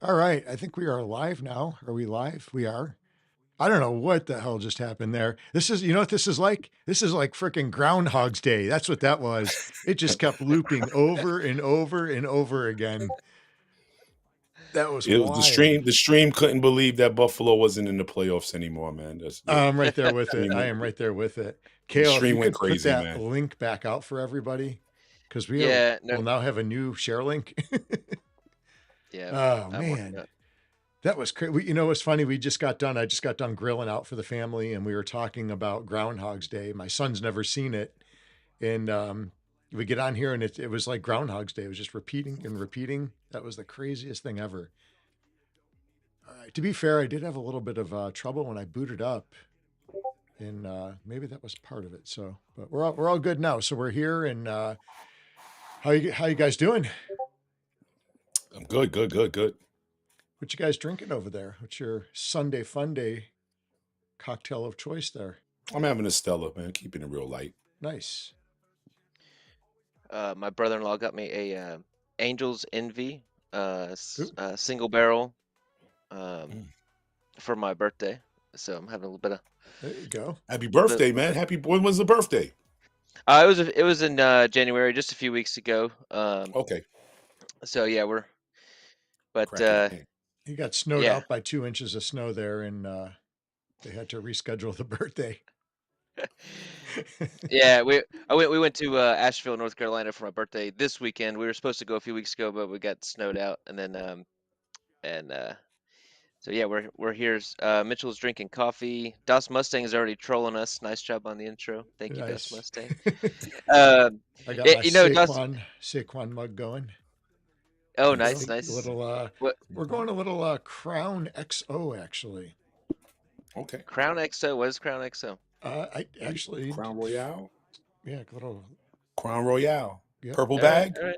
All right, I think we are live now. Are we live? We are. I don't know what the hell just happened there. This is, you know what this is like? This is like freaking Groundhog's Day. That's what that was. It just kept looping over and over and over again. That was It was the wild. stream. The stream couldn't believe that Buffalo wasn't in the playoffs anymore, man. That's I'm right there with it. stream I went, am right there with it. the Kale, if stream you went could put crazy, that man. link back out for everybody, because Yeah, no, will now have a new share link. yeah, Oh I'm working man. on. That was crazy. You know, it's funny. We just got done. I just got done grilling out for the family, and we were talking about Groundhog's Day. My son's never seen it, and we get on here, and it was like Groundhog's Day. It was just repeating and repeating. That was the craziest thing ever. All right. To be fair, I did have a little bit of trouble when I booted up, and maybe that was part of it. So, but we're all good now. So we're here, and how you guys doing? I'm good, good, good, good. What you guys drinking over there? What's your Sunday fun day cocktail of choice there? I'm having a Stella, man. Keeping it real light. Nice. My brother-in-law got me a Angel's Envy, Ooh, single barrel, um, Mm. for my birthday. So I'm having a little bit of there you go. Happy little birthday, bit. man. When was the birthday? It was in January, just a few weeks ago. Okay, So yeah, but cracking it. He got snowed yeah, out by 2 inches of snow there, and they had to reschedule the birthday. yeah. We went to Asheville, North Carolina for my birthday this weekend. We were supposed to go a few weeks ago, but we got snowed out, and then and so yeah, we're here. Mitchell's drinking coffee. Das Mustang is already trolling us. Nice job on the intro. Thank you, Das Nice. Mustang. Um, I got yeah, my Das. Saquon mug going. Oh, There you nice, go. Nice. A nice. little What we're going a little Crown XO actually. Okay. Crown XO? What is Crown XO? I actually Crown Royale. yeah, a little Crown Royale. yep. Purple All right, bag.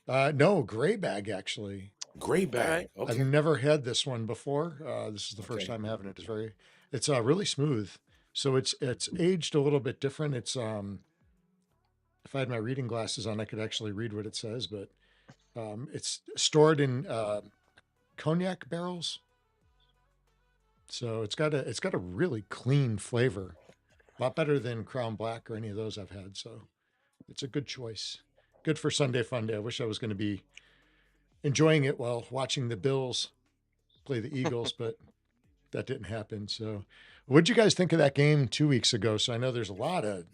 all right, No, gray bag actually. Gray all right. bag. I've Okay. never had this one before. This is the first Okay. time having it. It's really smooth. So it's aged a little bit different. It's if I had my reading glasses on, I could actually read what it says, but it's stored in cognac barrels. So it's got a really clean flavor, a lot better than Crown Black or any of those I've had. So it's a good choice. Good for Sunday fun day. I wish I was going to be enjoying it while watching the Bills play the Eagles, but that didn't happen. So, what'd you guys think of that game 2 weeks ago? So I know there's a lot of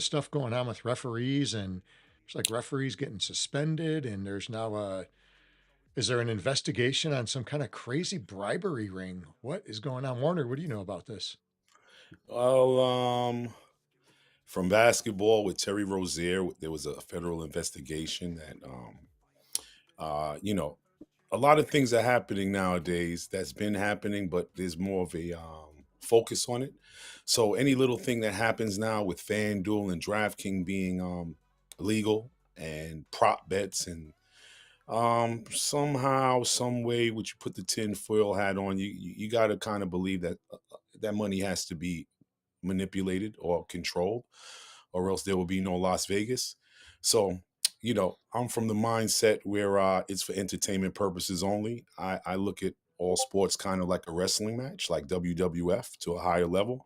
stuff going on with referees, and there's like referees getting suspended, and there's now is there an investigation on some kind of crazy bribery ring? What is going on, Warner? What do you know about this? Well, from basketball with Terry Rozier, there was a federal investigation that, you know, a lot of things are happening nowadays that's been happening, but there's more of a focus on it. So any little thing that happens now with FanDuel and DraftKings being legal and prop bets and somehow, some way, which you put the tinfoil hat on, you got to kind of believe that that money has to be manipulated or controlled, or else there will be no Las Vegas. So, I'm from the mindset where it's for entertainment purposes only. I look at all sports kind of like a wrestling match, like WWF to a higher level.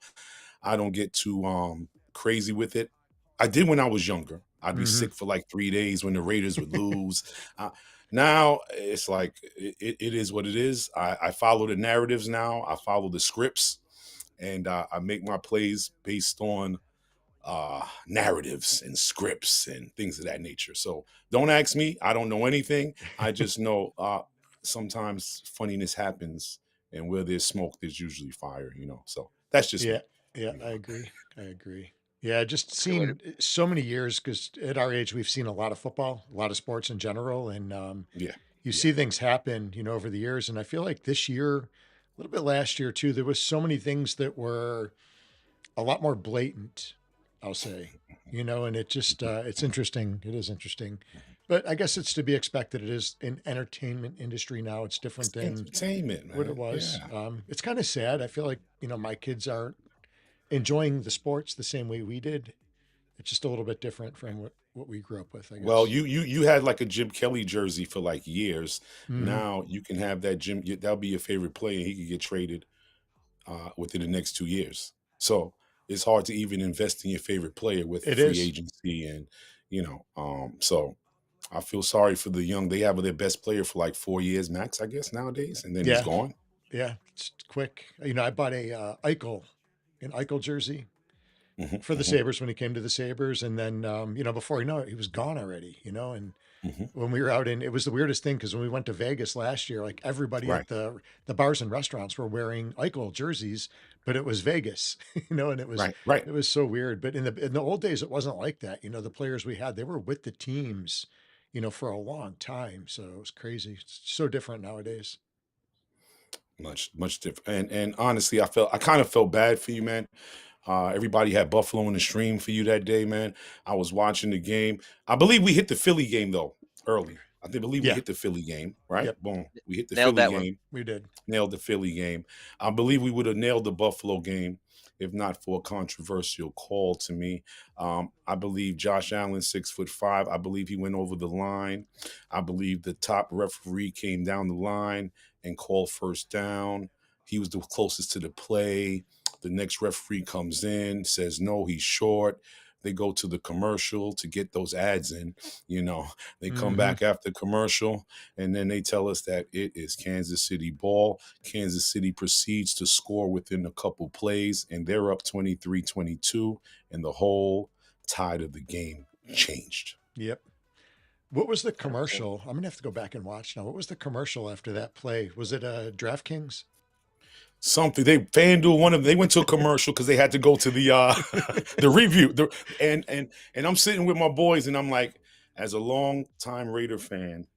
I don't get too crazy with it. I did when I was younger. I'd be Mm-hmm. sick for like 3 days when the Raiders would lose. Uh, Now it's like it is what it is. I follow the narratives now. I follow the scripts, and I make my plays based on narratives and scripts and things of that nature. So don't ask me. I don't know anything. I just know sometimes funniness happens, and where there's smoke, there's usually fire. So that's just Yeah, me. yeah, You know. I agree. I agree. Yeah, just That's a good way to. seen so many years because at our age we've seen a lot of football, a lot of sports in general, and Yeah. you Yeah. see things happen, over the years. And I feel like this year, a little bit last year too, there was so many things that were a lot more blatant, I'll say, and it just, it's interesting. It is interesting, but I guess it's to be expected. It is an entertainment industry now. It's different It's than entertainment, what it man. was. Yeah. It's kind of sad. I feel like, my kids aren't enjoying the sports the same way we did. It's just a little bit different from what what we grew up with, I Well, guess. you had like a Jim Kelly jersey for like years. Hmm. Now you can have that that'll be your favorite player. He could get traded within the next 2 years. So it's hard to even invest in your favorite player with It free is. agency and so I feel sorry for the young. They have their best player for like 4 years max, I guess, nowadays, and then he's Yeah. gone. Yeah. It's quick. I bought a an Eichel jersey Hmm. for the Hmm. Sabres when he came to the Sabres. And then, before you know it, he was gone already, and Hmm. when we were out it was the weirdest thing because when we went to Vegas last year, like everybody Right, at the bars and restaurants were wearing Eichel jerseys, but it was Vegas, and right, right. it was so weird. But in the old days, it wasn't like that. The players we had, they were with the teams, for a long time. So it was crazy. It's so different nowadays. Much different. And honestly, I kind of felt bad for you, man. Everybody had Buffalo in the stream for you that day, man. I was watching the game. I believe we hit the Philly game though early. Believe we Yeah. hit the Philly game, right? Yep. Boom. We hit the Nailed Philly that one. game, We did. nailed the Philly game. I believe we would have nailed the Buffalo game if not for a controversial call to me. I believe Josh Allen, 6'5". I believe he went over the line. I believe the top referee came down the line and called first down. He was the closest to the play. The next referee comes in, says no, he's short. They go to the commercial to get those ads in. You know, they come Hmm. back after commercial, and then they tell us that it is Kansas City ball. Kansas City proceeds to score within a couple plays, and they're up 23-22, and the whole tide of the game changed. Yep. What was the 100%. commercial? I'm gonna have to go back and watch now. What was the commercial after that play? Was it DraftKings? Something they FanDuel one of them, they went to a commercial because they had to go to the the review. And I'm sitting with my boys and I'm like, as a long time Raider fan,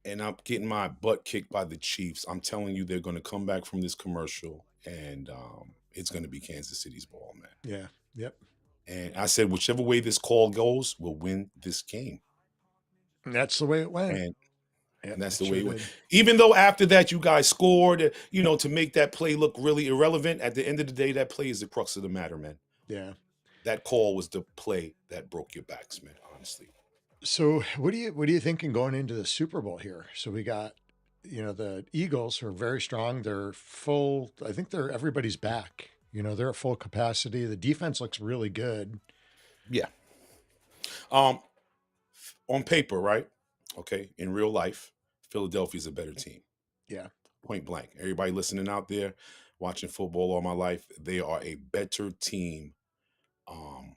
and I'm getting my butt kicked by the Chiefs. I'm telling you, they're going to come back from this commercial, and it's going to be Kansas City's ball, man. Yeah. Yep. And I said, whichever way this call goes, we'll win this game. And that's the way it went. And Yep. that's It the way sure it went. did. Even though after that you guys scored, to make that play look really irrelevant, at the end of the day, that play is the crux of the matter, man. Yeah. That call was the play that broke your backs, man, honestly. So what are you thinking going into the Super Bowl here? So we got, the Eagles who are very strong. They're full. I think everybody's back. They're at full capacity. The defense looks really good. Yeah. Um, on paper, right? Okay. In real life, Philadelphia's a better team. Yeah. Point blank. Everybody listening out there, watching football all my life, they are a better team um,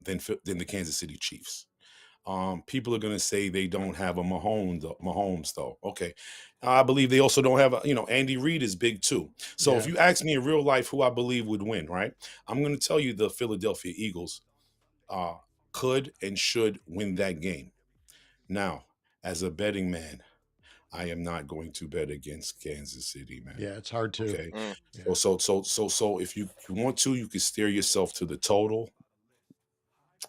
than the Kansas City Chiefs. People are going to say they don't have a Mahomes, though. Okay. I believe they also don't have Andy Reid is big too. So if Yeah. you ask me in real life who I believe would win, right? I'm going to tell you the Philadelphia Eagles uh, could and should win that game. Now, as a betting man, I am not going to bet against Kansas City, man. Yeah. It's hard to. Okay. Mm. Yeah. So if you want to, you can steer yourself to the total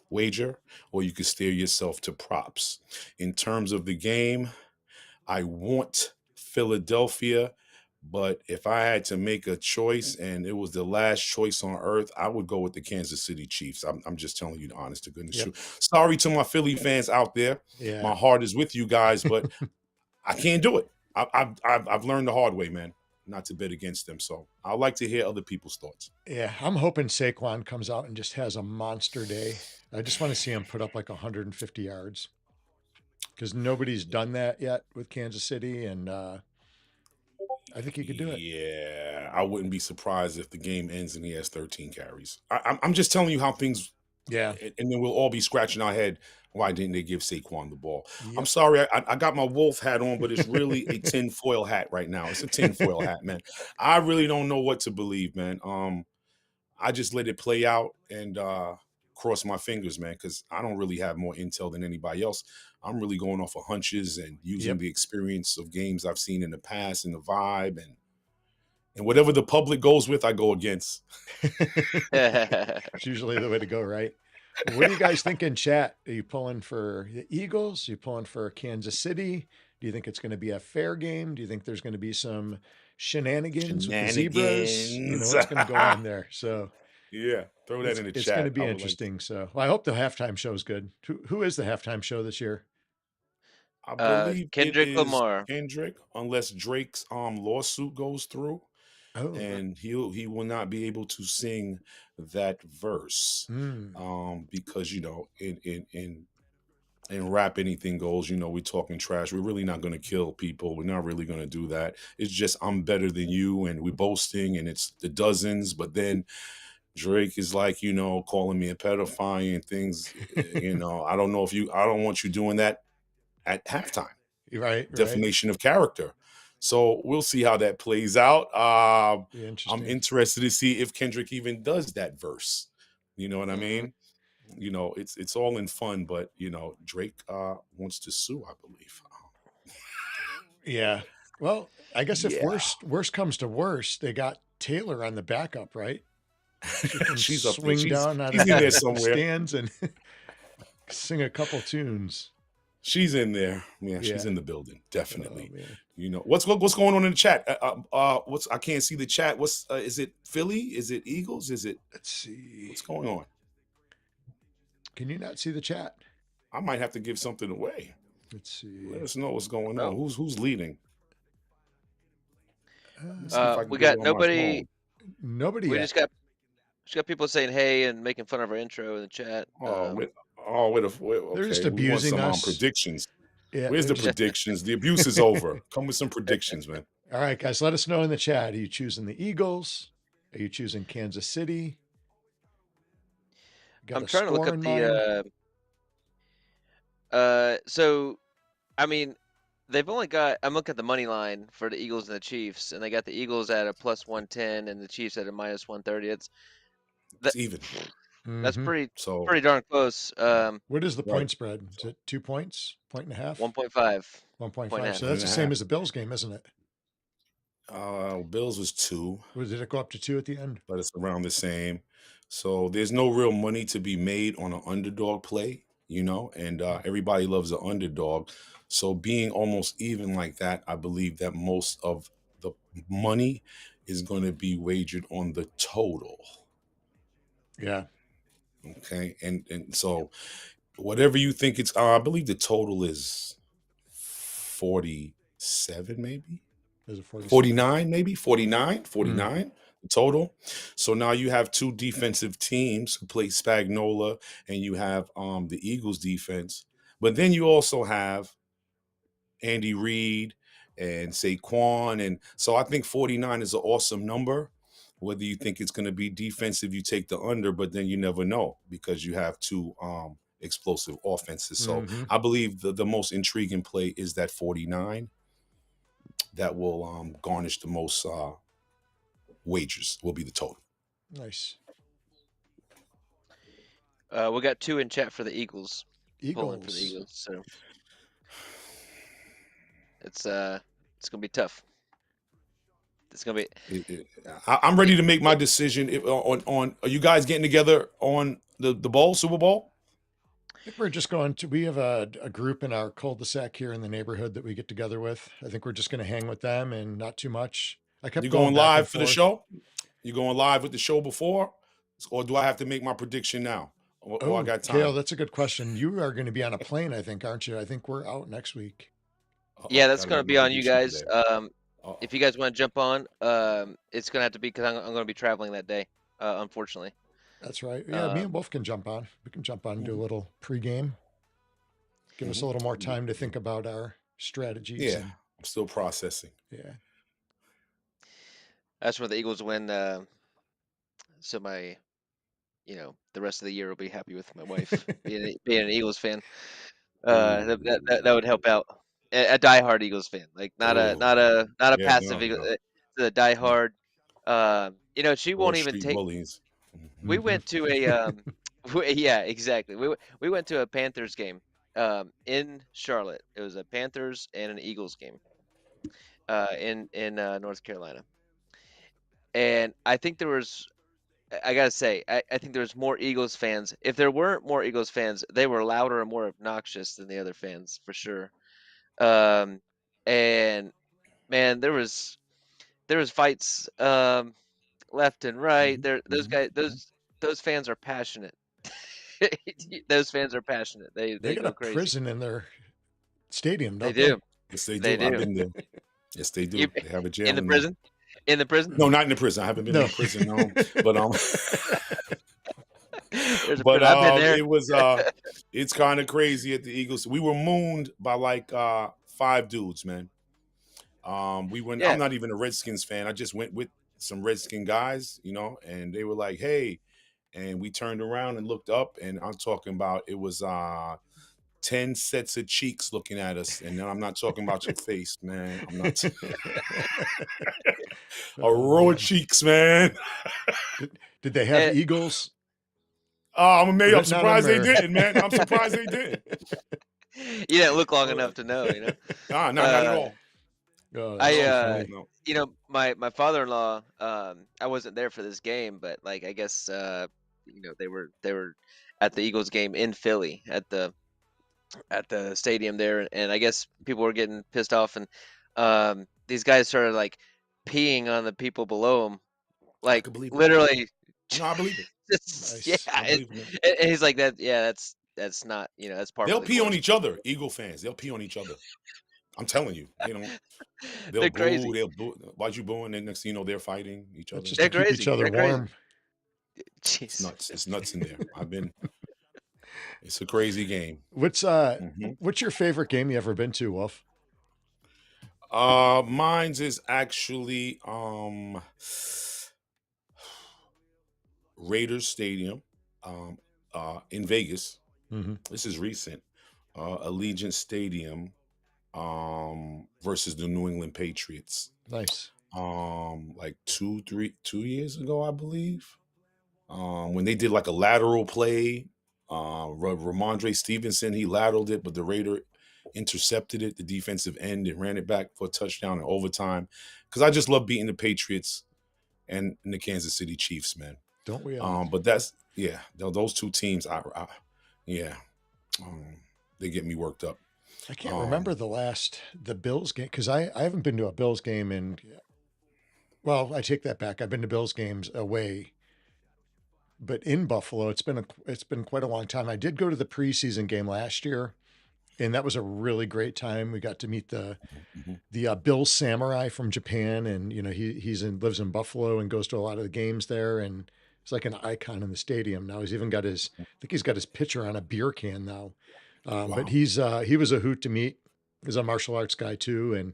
wager, or you can steer yourself to props. In terms of the game, I want Philadelphia, but if I had to make a choice and it was the last choice on earth, I would go with the Kansas City Chiefs. I'm just telling you the honest to goodness Yep. truth. Sorry to my Philly fans out there. Yeah. My heart is with you guys, but I can't do it. I've learned the hard way, man, not to bet against them. So I'd like to hear other people's thoughts. Yeah. I'm hoping Saquon comes out and just has a monster day. I just want to see him put up like 150 yards because nobody's done that yet with Kansas City, and I think he could do it. Yeah, I wouldn't be surprised if the game ends and he has 13 carries. I'm just telling you how things, Yeah. and then we'll all be scratching our head. Why didn't they give Saquon the ball? I'm Yep. sorry, I got my wolf hat on, but it's really a tinfoil hat right now. It's a tinfoil hat, man. I really don't know what to believe, man. I just let it play out and cross my fingers, man, because I don't really have more intel than anybody else. I'm really going off of hunches and using Yep. the experience of games I've seen in the past and the vibe and whatever the public goes with, I go against. It's usually the way to go, right? What do you guys think in chat? Are you pulling for the Eagles? Are you pulling for Kansas City? Do you think it's going to be a fair game? Do you think there's going to be some shenanigans with the zebras? Shenanigans. What's going to go on there? So Yeah, throw that in the It's going to chat. I be would like to. interesting. So well, I hope the halftime show is good. Who is the halftime show this year? I believe it Kendrick is Lamar. Kendrick, unless Drake's lawsuit goes through, Oh, and he will not be able to sing that verse, mm, because in rap anything goes. We're talking trash. We're really not going to kill people. We're not really going to do that. It's just I'm better than you, and we're boasting, and it's the dozens. But then Drake is like, calling me a pedophile and things. I don't know if you. I don't want you doing that at halftime. right. Defamation of character. So we'll see how that plays out. Be I'm interesting. interested to see if Kendrick even does that verse. You know what I Mhm. mean? It's all in fun, but Drake wants to sue, I believe. Yeah. Well, I guess if Yeah, worst comes to worst, they got Taylor on the backup, right? She can she's up there. swing down out She's of in there the somewhere. stands and sing a couple tunes. She's in there. Yeah, she's Yeah. in the building. Oh Definitely. man. What's going on in the chat? What's I can't see the chat. What's is it Philly? Is it Eagles? Is it Let's see. what's going on? Can you not see the chat? I might have to give something away. Let's Let see. us know what's going on. Oh, Who's leading? Let me see if I can we get it got on my nobody. phone. Nobody We yet. just got people saying hey and making fun of our intro in the chat. Oh, They're just okay. We want abusing some us. predictions. Yeah, Where's they're the just predictions? The abuse is over. Come with some predictions, man. all right, guys. Let us know in the chat. Are you choosing the Eagles? Are you choosing Kansas City? Got I'm a trying to look score up in mind? the. So I mean, they've only got. I'm looking at the money line for the Eagles and the Chiefs, and they got the Eagles at a +110 and the Chiefs at a -130. That It's even. that's Mm-hmm. So pretty darn close. What is the right. point spread? Is So it 2 points? Point and a half? 1.5, point and a 1.5. So half. one that's and the a same half. as the Bills game, isn't it? Bills was 2, Did it go up to 2 at the end? but it's around the same. So there's no real money to be made on an underdog play, and everybody loves an underdog. So being almost even like that, I believe that most of the money is going to be wagered on the total. Yeah. Okay, and so whatever you think it's, I believe the total is 47, maybe There's a 47. 49, maybe 49, Mm. 49 total. So now you have two defensive teams who play Spagnola, and you have the Eagles defense, but then you also have Andy Reid and Saquon, and so I think 49 is an awesome number. Whether you think it's going to be defensive, you take the under, but then you never know because you have two explosive offenses. So Mm-hmm. I believe the most intriguing play is that 49 that will garnish the most wagers, will be the total. Nice. We got 2 in chat for the Eagles, pulling for the Eagles. Eagles. So it's gonna be tough. It's gonna be. I'm ready to make my decision on. Are you guys getting together on the bowl, Super Bowl? I think we're just going to, we have a group in our cul-de-sac here in the neighborhood that we get together with. I think we're just going to hang with them and not too much. I kept You going going back and live for the forth. show? You going live with the show before, or do I have to make my prediction now? Or I Oh, got Kale, time? that's a good question. You are going to be on a plane, I think, aren't you? I think we're out next week. Yeah, Uh-oh, that's gotta gonna make my be on you prediction guys. today. If Uh-oh. you guys want to jump on, it's gonna have to be because I'm gonna be traveling that day. Unfortunately. That's right. Yeah, me and Um, Wolf can jump on. We can jump on and do a Mhm, little pregame. Give us a little more mhm. time to think about our strategies Yeah, and I'm still processing. yeah. that's where the Eagles win. So the rest of the year will be happy with my wife being an Eagles fan. That would help Ooh, out. A diehard Eagles fan, like ooh. not a Yeah, passive no, Eagle, no, the no. diehard. She Wall won't even Street take. bullies. We Mhm. Mm-hmm. went to a yeah, exactly. We went to a Panthers game in Charlotte. It was a Panthers and an Eagles game in North Carolina. And I think there was I gotta say, I think there was more Eagles fans. If there weren't more Eagles fans, they were louder and more obnoxious than the other fans for sure. Um, and man, there was fights left and right. Mhm, Those mhm, guys, mhm. those fans are passionate. Those fans are passionate. They They got go a crazy. prison in their stadium, They don't they? do. Yes, they They do. I've do. been there. Yes, they You do. They have a in jail the in there. prison? In the prison? No, not in the prison. I haven't been in No. the prison. But There's a but prison. I've been there. it was it's kind of crazy at the Eagles. We were mooned by like 5 dudes, man. We went. Yeah. I'm not even a Redskins fan. I just went with some Redskin guys, and they were like, "Hey," and we turned around and looked up, and I'm talking about it was 10 sets of cheeks looking at us, and then I'm not talking about your face, man. I'm not a row of cheeks, man. Did they have Eh, Eagles? I'm amazed. I'm written on surprised they them, or- didn't, man. I'm surprised they didn't. You didn't look long enough to know, Nah, not at all. Oh, I that's too uh funny. No. my father-in-law, I wasn't there for this game, but like I guess they were at the Eagles game in Philly at the stadium there, and I guess people were getting pissed off, and these guys started like peeing on the people below them, like could believe it. literally. No, I believe it. Nice. Yeah, I believe it, man. and he's like that. Yeah, that's not that's part. They'll pee on each other. Eagle fans, they'll pee on each other. I'm telling you, they don't. They'll They're boo. crazy. They'll boo. Why'd you booing? And next thing you know, they're fighting each other. That's just They're to keep crazy. each other They're crazy. warm. It's Jeez. nuts. It's nuts in there. It's a crazy game. What's Mhm. your favorite game you ever been to, Wolf? Mine's is actually Raiders Stadium, in Vegas. Mm-hmm. This is recent. Allegiant Stadium, versus the New England Patriots. Nice. Like 2 years ago, I believe. When they did like a lateral play, Ramondre Stevenson, he lateraled it, but the Raider intercepted it, the defensive end, and ran it back for a touchdown in overtime. Because I just love beating the Patriots and the Kansas City Chiefs, man. Don't we all? But that's those two teams. They get me worked up. I can't remember the Bills game because I haven't been to a Bills game in. Well, I take that back. I've been to Bills games away, but in Buffalo, it's been quite a long time. I did go to the preseason game last year, and that was a really great time. We got to meet the Bill Samurai from Japan, and he lives in Buffalo and goes to a lot of the games there, and he's like an icon in the stadium now. He's even got I think he's got his picture on a beer can now. Wow. But he was a hoot to meet. He's a martial arts guy too, and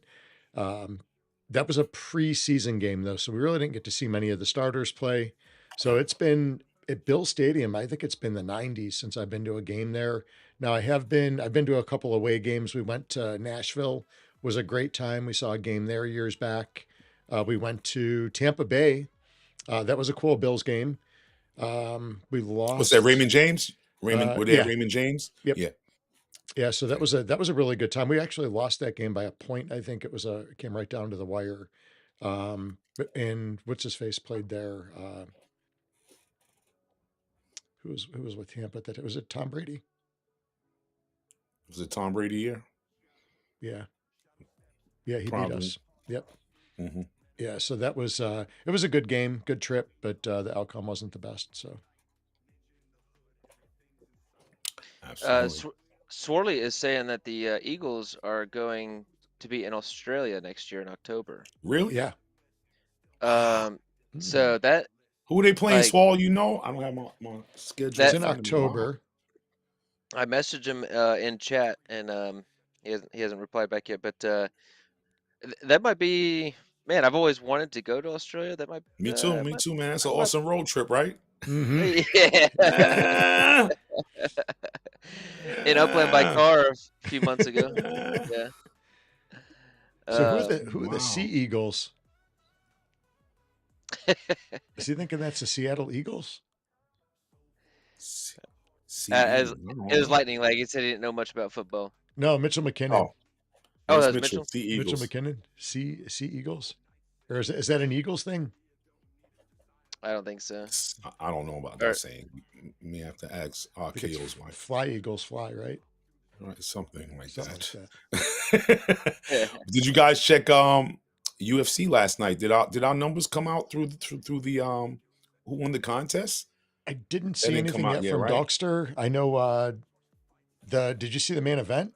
that was a preseason game though, so we really didn't get to see many of the starters play. So it's been at Bill Stadium. I think it's been the '90s since I've been to a game there. Now I've been to a couple away games. We went to Nashville. Was a great time. We saw a game there years back. We went to Tampa Bay. That was a cool Bills game. We lost. What's that? Raymond James? Were they yeah. at Raymond James? Yep. Yeah. Yeah, so that was a really good time. We actually lost that game by a point. I think it came right down to the wire. And what's his face played there? Who was with Tampa? Was it Tom Brady? Was it Tom Brady year? Yeah, he Probably. beat us. Yep. Mm-hmm. Yeah, so that was it was a good game, good trip, but the outcome wasn't the best. So Absolutely. Swarley is saying that the Eagles are going to be in Australia next year in October. Really? yeah. So that Who are they playing, like, Swall? I don't have my schedule. It's That- in October. I messaged him in chat, and he hasn't replied back yet. But that might be, man. I've always wanted to go to Australia. That might. Me too, man. That's an awesome road trip, right? Mhm. Yeah. In Upland by car a few months ago. Yeah. So who are wow. the Sea Eagles? Is he thinking that's the Seattle Eagles? It was lightning lag. He said he didn't know much about football. No, Mitchell McKinnon. Oh, that's that's Mitchell? The Eagles. Mitchell McKinnon, Sea Eagles, or is that an Eagles thing? I don't think so. I don't know about that saying. You may have to ask I think it's KO's wife. Fly Eagles fly, right? Right, something like Something that. like that. Did you guys check UFC last night? Did our numbers come out through the who won the contest? I didn't That see didn't come anything out yet yet, from right? Dogster. I know did you see the main event?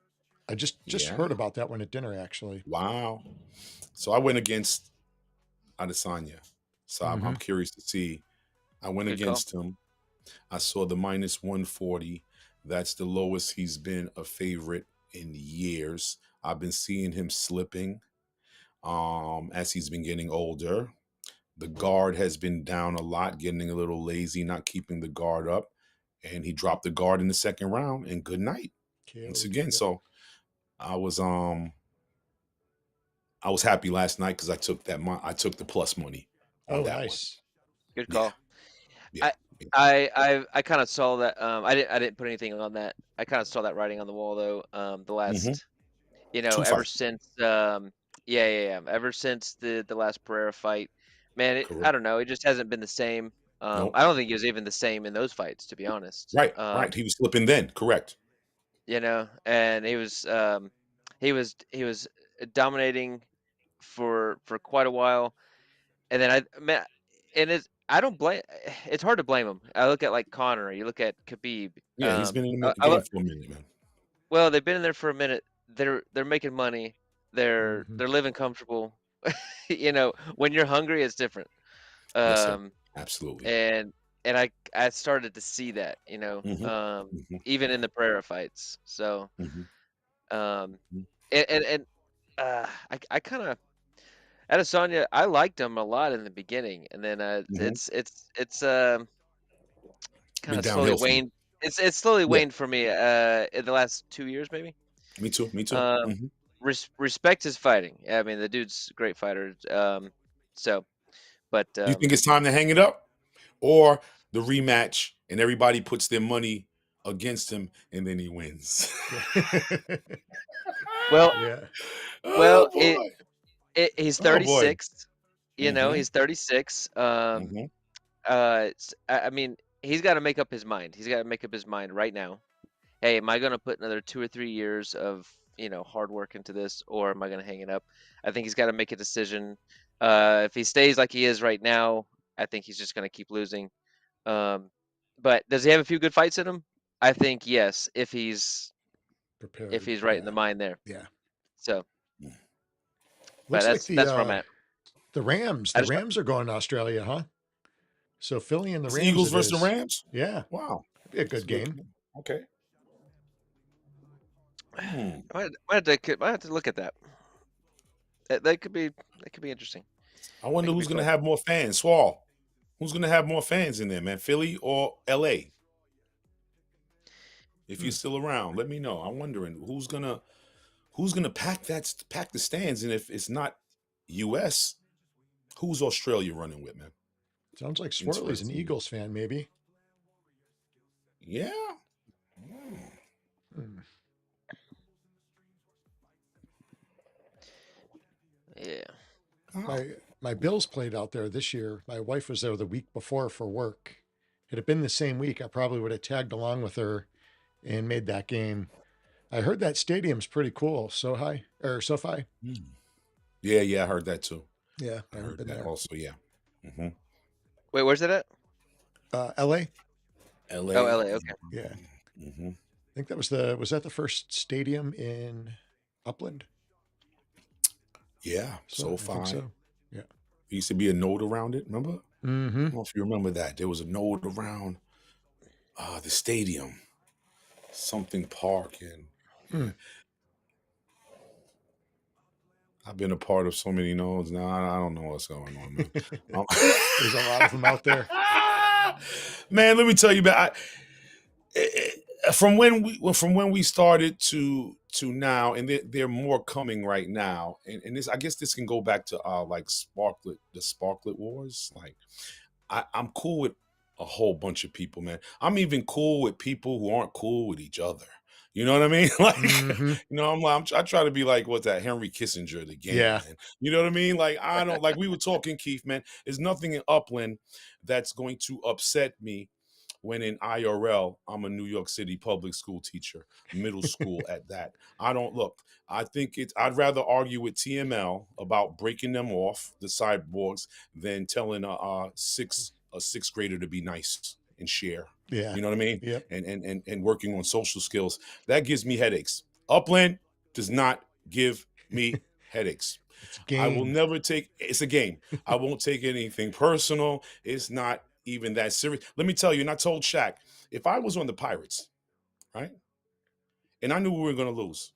I just Yeah. heard about that one at dinner actually. Wow. So I went against Adesanya. So I'm Mm-hmm. curious to see. I went Good call. against him. I saw the minus 140. That's the lowest he's been a favorite in years. I've been seeing him slipping as he's been getting older. The guard has been down a lot, getting a little lazy, not keeping the guard up. And he dropped the guard in the second round, and good night once KO'd. again. Yep. So I was happy last night because I took the plus money on Oh, that one. nice. Good Yeah, call. yeah. I I kind of saw that. I didn't put anything on that. I kind of saw that writing on the wall though. The Mm-hmm. last, Two ever fights. since ever since the last Pereira fight, man, I Correct. don't know. It just hasn't been the same. Nope. I don't think he was even the same in those fights, to be honest. Right, right. He was slipping then. Correct. And he was dominating for quite a while, and then man, and I don't blame. It's hard to blame him. I look at like Connor. You look at Khabib. Yeah, he's been in the I game look, for a minute, man. well, they've been in there for a minute. They're making money. They're Mm-hmm. they're living comfortable. When you're hungry, it's different. Yes, sir. Um, Absolutely. and I started to see that. Mm-hmm. Mm-hmm. Even in the Pereira fights. So Mm-hmm. um, Mm-hmm. and I kind of Adesanya. I liked him a lot in the beginning, and then Mm-hmm. it's kind Been of slowly downhill for you. waned. It's slowly Yeah, waned for me in the last 2 years, maybe. me too. Me too. Um, Mm-hmm. respect his fighting. Yeah, I mean, the dude's a great fighter. So, but You think it's time to hang it up, or the rematch, and everybody puts their money against him, and then he wins? Yeah. well, Yeah. Oh well, boy. he's Oh boy. 36. Mm-hmm. He's 36. Mm-hmm. I mean, he's got to make up his mind. He's got to make up his mind right now. Hey, am I going to put another 2 or 3 years of hard work into this, or am I going to hang it up? I think he's got to make a decision. If he stays like he is right now, I think he's just going to keep losing. But does he have a few good fights in him? I think yes, if Prepared. he's right in the Yeah. mind there. Yeah. So, but Looks like that's where I'm at. the Rams. I The just Rams are going to Australia, huh? So Philly and the It's the Rams Eagles it versus the is. Rams. Yeah. Wow, Be a that's good a good. game. Okay. Hmm. might have to look at that. That could be interesting. I That wonder could be who's going to fun. have more fans. Swall. Who's going to have more fans in there, man? Philly or LA? If you're Hmm. still around, let me know. I'm wondering who's gonna pack the stands, and if it's not U.S., who's Australia running with, man? Sounds like Swirly's an Interesting. Eagles fan, maybe. Yeah. Hmm. Hmm. Yeah. Oh. My Bills played out there this year. My wife was there the week before for work. Had it been the same week, I probably would have tagged along with her and made that game. I heard that stadium's pretty cool. SoFi. Hmm. Yeah. I heard that too. Yeah, I I haven't heard been that there. also. Yeah. Mm-hmm. Wait, where's that at? LA. Oh, L.A. LA. Okay. Yeah, Mm-hmm. I think was that the first stadium in Upland? Yeah. So I think SoFi. so. Yeah. There used to be a node around it. Remember? I Mm-hmm. don't know if you remember that. There was a node around the stadium, something park, and Hmm. yeah. I've been a part of so many nodes now. I don't know what's going on, man. Um, There's a lot of them out there. man, let me tell you, man. From when we started to now, and there are more coming right now, and this I guess this can go back to like the Sparklet Wars. Like I'm cool with a whole bunch of people, man. I'm even cool with people who aren't cool with each other. You know what I mean? Like, Mm-hmm. I try to be like, what's that, Henry Kissinger of the game, Yeah. man. You know what I mean? Like, I don't like we were talking, Keith, man. There's nothing in Upland that's going to upset me when in IRL, I'm a New York City public school teacher, middle school at that. I don't look. I think I'd rather argue with TML about breaking them off the cyborgs than telling a sixth grader to be nice and share. Yeah. You know what I mean? Yep. And working on social skills. That gives me headaches. Upland does not give me headaches. It's a I will game. never take it's a game. I won't take anything personal. It's not even that serious. Let me tell you, and I told Shaq, if I was on the Pirates, right? And I knew we were gonna lose.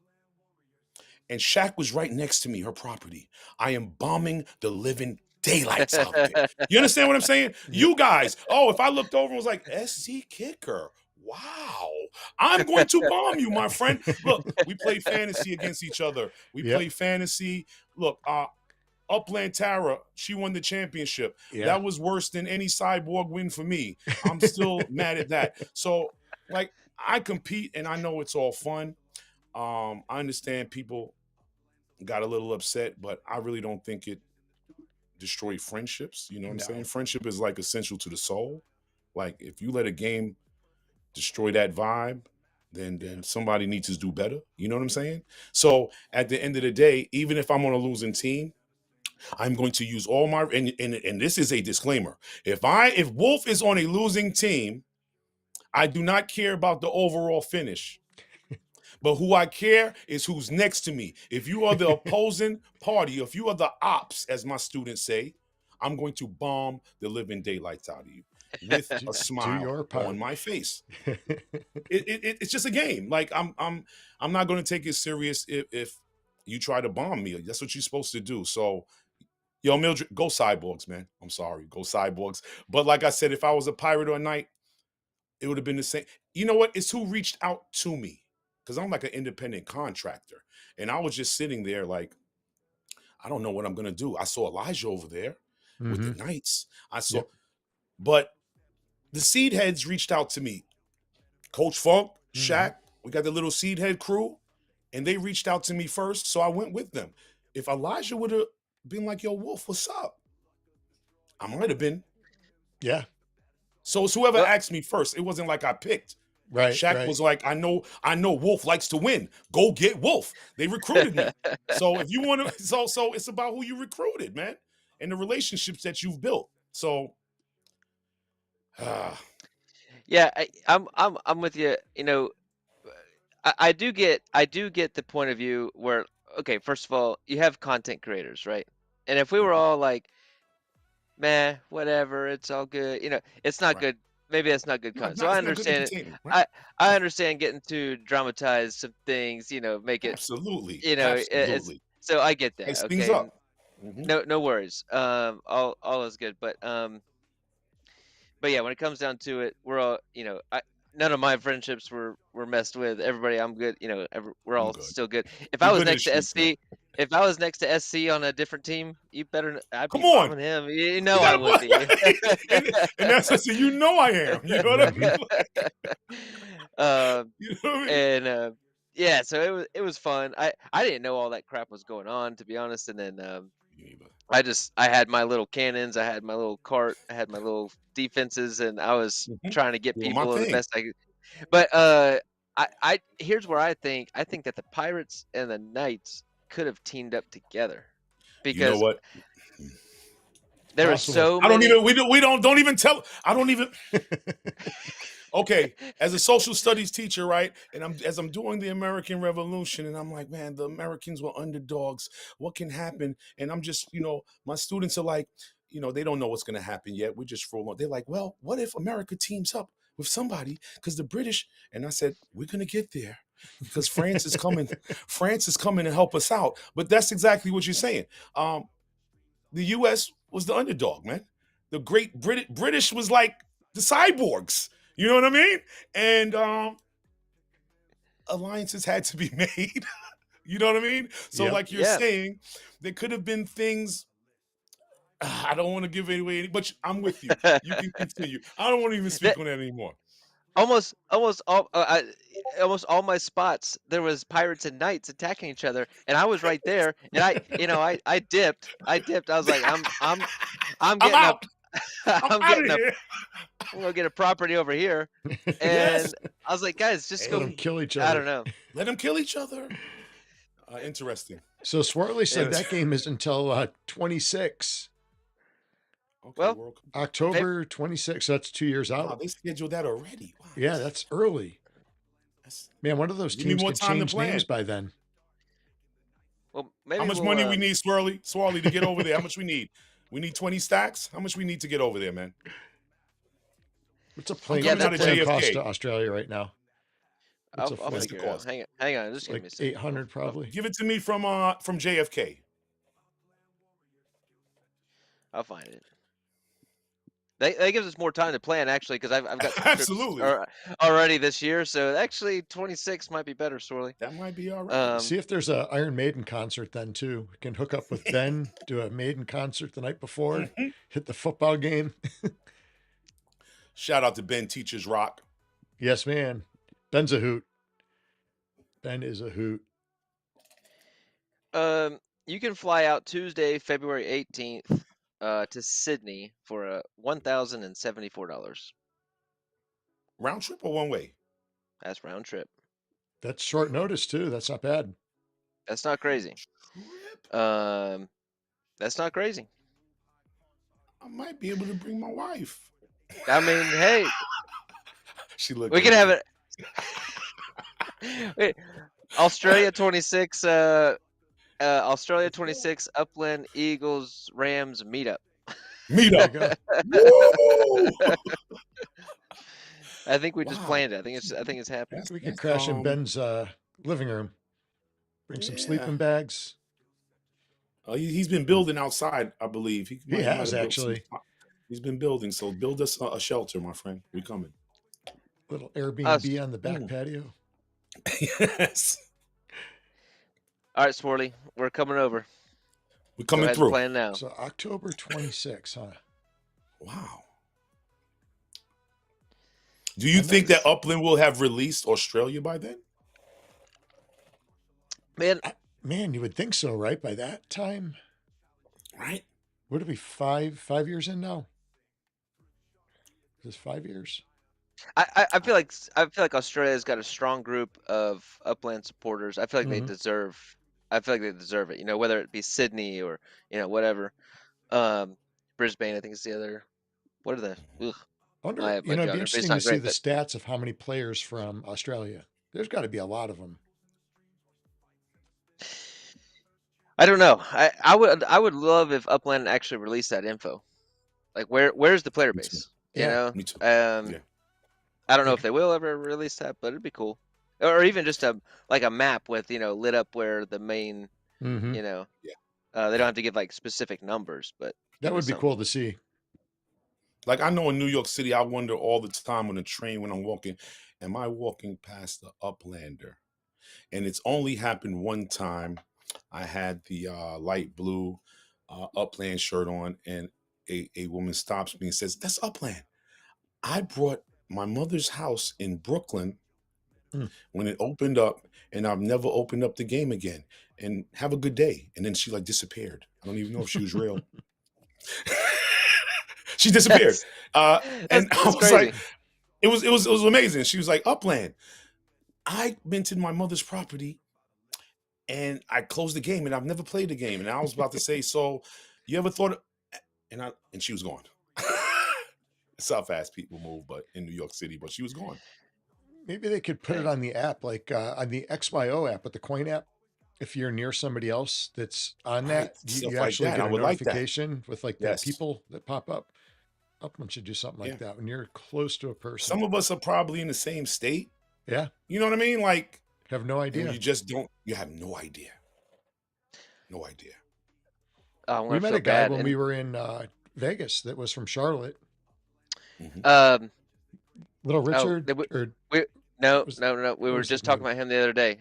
And Shaq was right next to me, her property. I am bombing the living daylights out there. You understand what I'm saying? Yep. You guys, oh, if I looked over and was like, SC kicker, wow, I'm going to bomb you, my friend. Look, we play fantasy against each other. We Yep. play fantasy. Look, Upland Tara, she won the championship. Yeah. That was worse than any Cyborg win for me. I'm still mad at that. So, like, I compete and I know it's all fun. I understand people got a little upset, but I really don't think it destroyed friendships. You know what I'm saying? No. Friendship is like essential to the soul. Like if you let a game destroy that vibe, then somebody needs to do better. You know what I'm saying? So at the end of the day, even if I'm on a losing team, I'm going to use all my and this is a disclaimer. If Wolf is on a losing team, I do not care about the overall finish. But who I care is who's next to me. If you are the opposing party, if you are the ops, as my students say, I'm going to bomb the living daylights out of you with a Do smile your part. on my face. It's just a game. Like I'm not going to take it serious if you try to bomb me. That's what you're supposed to do. So, yo, Mildred, go Cyborgs, man. I'm sorry, go Cyborgs. But like I said, if I was a Pirate or a Knight, it would have been the same. You know what? It's who reached out to me. Because I'm like an independent contractor. And I was just sitting there like, I don't know what I'm going to do. I saw Elijah over there with the Knights. I saw, Yep. but the Seed Heads reached out to me. Coach Funk, Shaq, we got the little Seed Head crew, and they reached out to me first. So I went with them. If Elijah would have been like, yo, Wolf, what's up? I might have been. Yeah. So it's whoever Well- asked me first. It wasn't like I picked. Right. Shaq right. was like, I know Wolf likes to win. Go get Wolf. They recruited me. So if you want to, so it's about who you recruited, man, and the relationships that you've built. So, Yeah, I'm with you. You know, I do get the point of view where, okay, first of all, you have content creators, right? And if we were all like, meh, whatever, it's all good, you know, it's not Right. good. Maybe that's not good content. So I it's not good understand it. entertainment, right? I understand getting to dramatize some things, you know, make it, Absolutely, you know, it's absolutely. so I get that. Spice things Okay, up. Mhm. no worries. All is good, but yeah, when it comes down to it, we're all, you know, none of my friendships were messed with. Everybody, I'm good. You know, we're I'm all good. still good. If You're I was good in the next to streets, man. SC, if I was next to SC on a different team, you better, I'd be Come on. bombing him. You know You I gotta would be. and that's what I said. You know I am. You know what I mean? Um, You know what I mean? and yeah, so it was fun. I didn't know all that crap was going on, to be honest. And then Me neither. I had my little cannons, I had my little cart, I had my little defenses, and I was Mhm. trying to get Doing my people the thing. best I could. But I here's where I think that the Pirates and the Knights could have teamed up together, You know because what? there were Possible. so I don't many. even don't even tell. I don't even Okay, as a social studies teacher, right? And as I'm doing the American Revolution, and I'm like, man, the Americans were underdogs. What can happen? And I'm just, my students are like, they don't know what's going to happen yet. We're just rolling. They're like, well, what if America teams up with somebody? Because the British, and I said, we're going to get there because France is coming. France is coming to help us out. But that's exactly what you're saying. The U.S. was the underdog, man. The great British was like the cyborgs. You know what I mean? And alliances had to be made. You know what I mean? So, Yep. like you're Yeah. saying, there could have been things. I don't want to give away any, but I'm with you. You can continue. I don't want to even speak on that anymore. almost all my spots, there was pirates and knights attacking each other, and I was right there, and I dipped. I was like, I'm I'm getting out. I'm I'm out of getting here. I'm gonna get a property over here. Yes. And I was like, guys, just Let go. them kill each I other. don't know. Let them kill each other. Interesting. So Swartley said was- that game is until 26. Okay, Well, World Cup. October 26th. That's 2 years Wow, out. they scheduled that already. Wow, Yeah, that's early. that's Man, one of those give me teams more could time to change names plan. by then. well, How maybe much we'll money we need, Swirly, to get over there? How much we need? We need 20 stacks. How much we need to get over there, man? What's a I'm plane? yeah, coming What's a out that of plane cost to JFK. Australia right now? What's a I'll What's flight? the figure it out. cost? Hang on, just It's give me like a second. 800 probably. Give it to me from JFK. I'll find it. That gives us more time to plan actually, because I've got some trips Absolutely. already this year. So actually, 26 might be better, Sorley. That might be all right. See if there's a Iron Maiden concert then too. We can hook up with Ben, do a Maiden concert the night before, Mhm. hit the football game. Shout out to Ben Teachers Rock. Yes, man. Ben's a hoot. Ben is a hoot. You can fly out Tuesday, February 18th, to Sydney for $1,074. Round trip or one way? That's round trip. That's short notice too. That's not bad. That's not crazy. Trip? That's not crazy. I might be able to bring my wife. I mean, hey, She looked. we can have it. Wait, Australia 26. Australia 26. Upland Eagles Rams meetup. Meet There you up. go. Woo! I think we just Wow. planned it. I think it's happening. That's, We could that's, crash in Ben's living room. Bring some yeah. sleeping bags. He's been building outside, I believe. He might has have built some- actually. He's been building, so build us a shelter, my friend. We coming. Little Airbnb on the back patio. Yes, All right, Sporty, we're coming over. we're Go coming ahead and through. plan now. So October 26th, huh? Wow. Do you think that Upland will have released Australia by then? Man, You would think so, right? By that time, Right? would it be five years in now? Is this 5 years? I feel like Australia's got a strong group of Upland supporters. I feel like they Mhm. deserve. I feel like they deserve it. You know, whether it be Sydney or whatever. Brisbane, I think is the other. What are the? Ugh, I wonder, my it'd be geography's interesting not to see great, the but stats of how many players from Australia. There's got to be a lot of them. I don't know. I would love if Upland actually released that info. Like where's the player Me too. base? Yeah. Me too. Yeah. I don't know if they will ever release that, but it'd be cool. Or even just a map with lit up where the main Mm-hmm. they don't Yeah. have to give like specific numbers, but That give would us be something. cool to see. Like I know in New York City, I wonder all the time on the train when I'm walking, am I walking past the Uplander? And it's only happened one time. I had the light blue Upland shirt on, and a woman stops me and says, "That's Upland." I brought my mother's house in Brooklyn Hmm. when it opened up, and I've never opened up the game again. And have a good day. And then she like disappeared. I don't even know if she was real. She disappeared. And I was crazy. like, it was amazing. She was like, Upland. I rented my mother's property and I closed the game and I've never played the game. And I was about to say, so you ever thought and she was gone. That's how fast people move, but in New York City, but she was gone. Maybe they could put it Dang. on the app, like on the XYO app, with the coin app. If you're near somebody else that's on Right, that, stuff you like actually that. get I a would like that. notification with like the Yes. people that pop up. Upland should do something like Yeah. that when you're close to a person. Some of us are probably in the same state. Yeah, You know what I mean? Like, have no and idea. you just don't, you have no idea. No idea. Oh, I'm We gonna met feel a guy bad. when And, we were in Vegas that was from Charlotte. Mhm. Little Richard, they would- or no, was- no. We what were was his just talking name? about him the other day.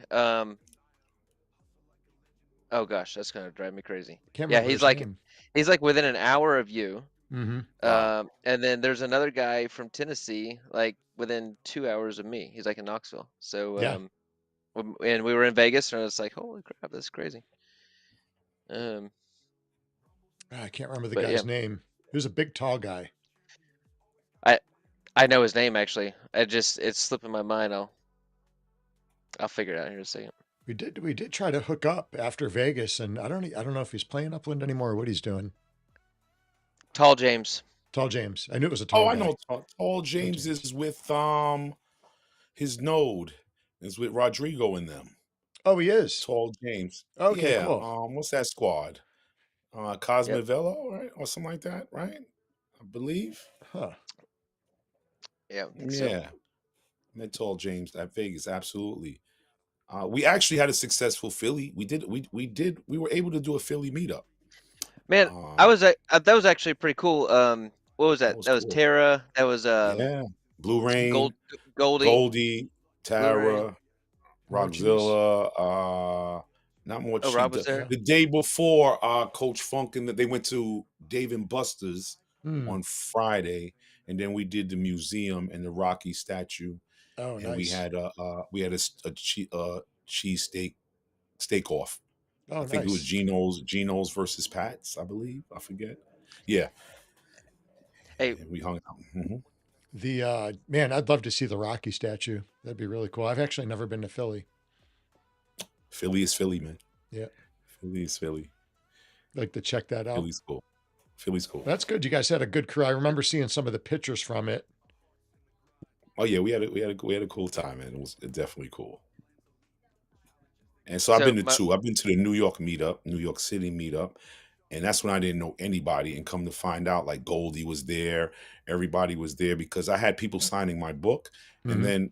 Oh gosh, that's gonna drive me crazy. Can't Yeah, remember he's his like name. he's like within an hour of you. Mm-hmm. Wow. And then there's another guy from Tennessee, like within 2 hours of me. He's like in Knoxville. So Yeah. and we were in Vegas, and I was like, holy crap, that's crazy. I can't remember the But guy's yeah. name. He was a big, tall guy. I know his name actually. It's slipping my mind. I'll figure it out here in a second. We did try to hook up after Vegas, and I don't know if he's playing Upland anymore or what he's doing. Tall James. Tall James. I knew it was a Oh, tall I guy. know. Tall Tall James James. is with his node is with Rodrigo in them. Oh, he is. Tall James. Okay, Yeah. cool. What's that squad? Yep. Cosmovello, right, or something like that, right? I believe. Huh. Yeah, I think so. Yeah. Met Tall James at Vegas. Absolutely. We actually had a successful Philly. We were able to do a Philly meetup. Man, Um, that was actually pretty cool. What was that that? was That was cool. Tara. That was Yeah. Blue Rain, Goldie, Goldie, Blue Rain. Tara, More cheese. Rockzilla, not more Oh, cheap. Rob was there. The day before, Coach Funk and they went to Dave and Buster's Hmm. on Friday, and then we did the museum and the Rocky statue, Oh, and we nice. had a cheese steak off. Oh, I think it was nice. Geno's versus Pat's, I believe. I forget. Yeah, Hey, and we hung out. Mhm. The man, I'd love to see the Rocky statue. That'd be really cool. I've actually never been to Philly. Philly is Philly, man. Yeah, Philly is Philly. like to check that out. Philly's cool. Philly's cool. That's good. You guys had a good crew. I remember seeing some of the pictures from it. Oh yeah, we had a cool time, man. It was definitely cool. And so I've so been to my two. I've been to the New York meetup, New York City meetup, and that's when I didn't know anybody. And come to find out, like Goldie was there, everybody was there because I had people signing my book. And Hmm. then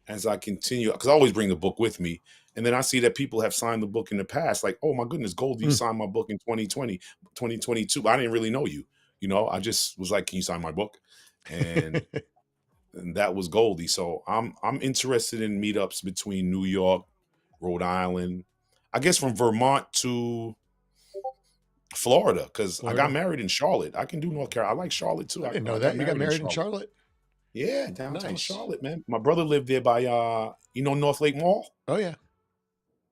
as I continue, because I always bring the book with me, and then I see that people have signed the book in the past. Like, oh my goodness, Goldie, you Hmm. signed my book in 2020, 2022. I didn't really know you. I just was like, can you sign my book? And and that was Goldie. So I'm interested in meetups between New York, Rhode Island, I guess from Vermont to Florida, because I got Florida. married in Charlotte. I can do North Carolina. I like Charlotte too. I I, didn't know I got that. You got married in married in Charlotte. Charlotte? Yeah, downtown Nice. Charlotte, man. My brother lived there by North Lake Mall. Oh, yeah.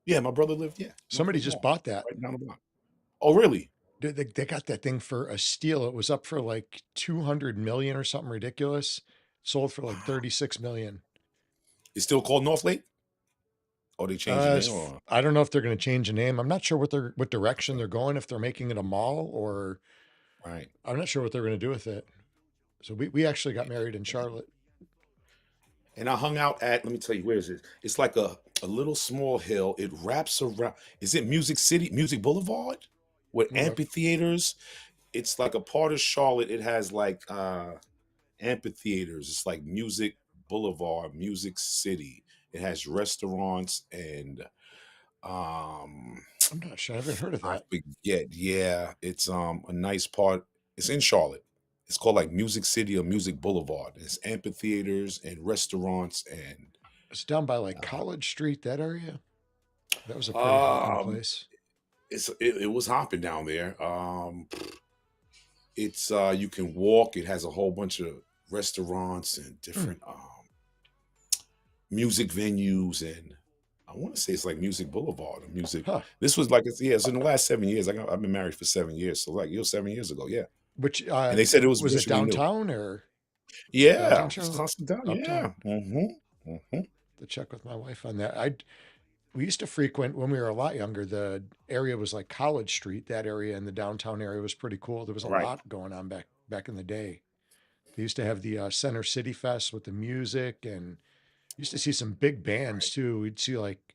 Yeah, my brother lived North Somebody Lake just Mall, bought that. right down the block. Oh, really? They got that thing for a steal. It was up for like 200 million or something ridiculous. Sold for like Wow. 36 million. It's still called North Lake? Or they changed the name? Or I don't know if they're going to change the name. I'm not sure what direction they're going. If they're making it a mall, or right. I'm not sure what they're going to do with it. So we actually got married in Charlotte. And I hung out at, let me tell you, where is it? It's like a little small hill. It wraps around. Is it Music City, Music Boulevard? With Ooh, amphitheaters. It's like a part of Charlotte. It has like amphitheaters. It's like Music Boulevard, Music City. It has restaurants and I'm not sure. I haven't heard of I that. forget. Yeah, it's a nice part. It's in Charlotte. It's called like Music City or Music Boulevard. It's amphitheaters and restaurants and It's down by like College Street, that area. That was a pretty hopping um place. it was hopping down there. It's you can walk. It has a whole bunch of restaurants and Hmm. different music venues, and I want to say it's like Music Boulevard or music. Huh. This was like it's in the last 7 years. I've been married for 7 years, so like 7 years ago, yeah. Which And they said it was was it virtually new. downtown or downtown Yeah, it's Charlotte? constant down. Uptown? Yeah. To check with my wife on that. We used to frequent when we were a lot younger. The area was like College Street. That area and the downtown area was pretty cool. There was a Right. lot going on back in the day. They used to have the Center City Fest with the music, and used to see some big bands Right. too. We'd see like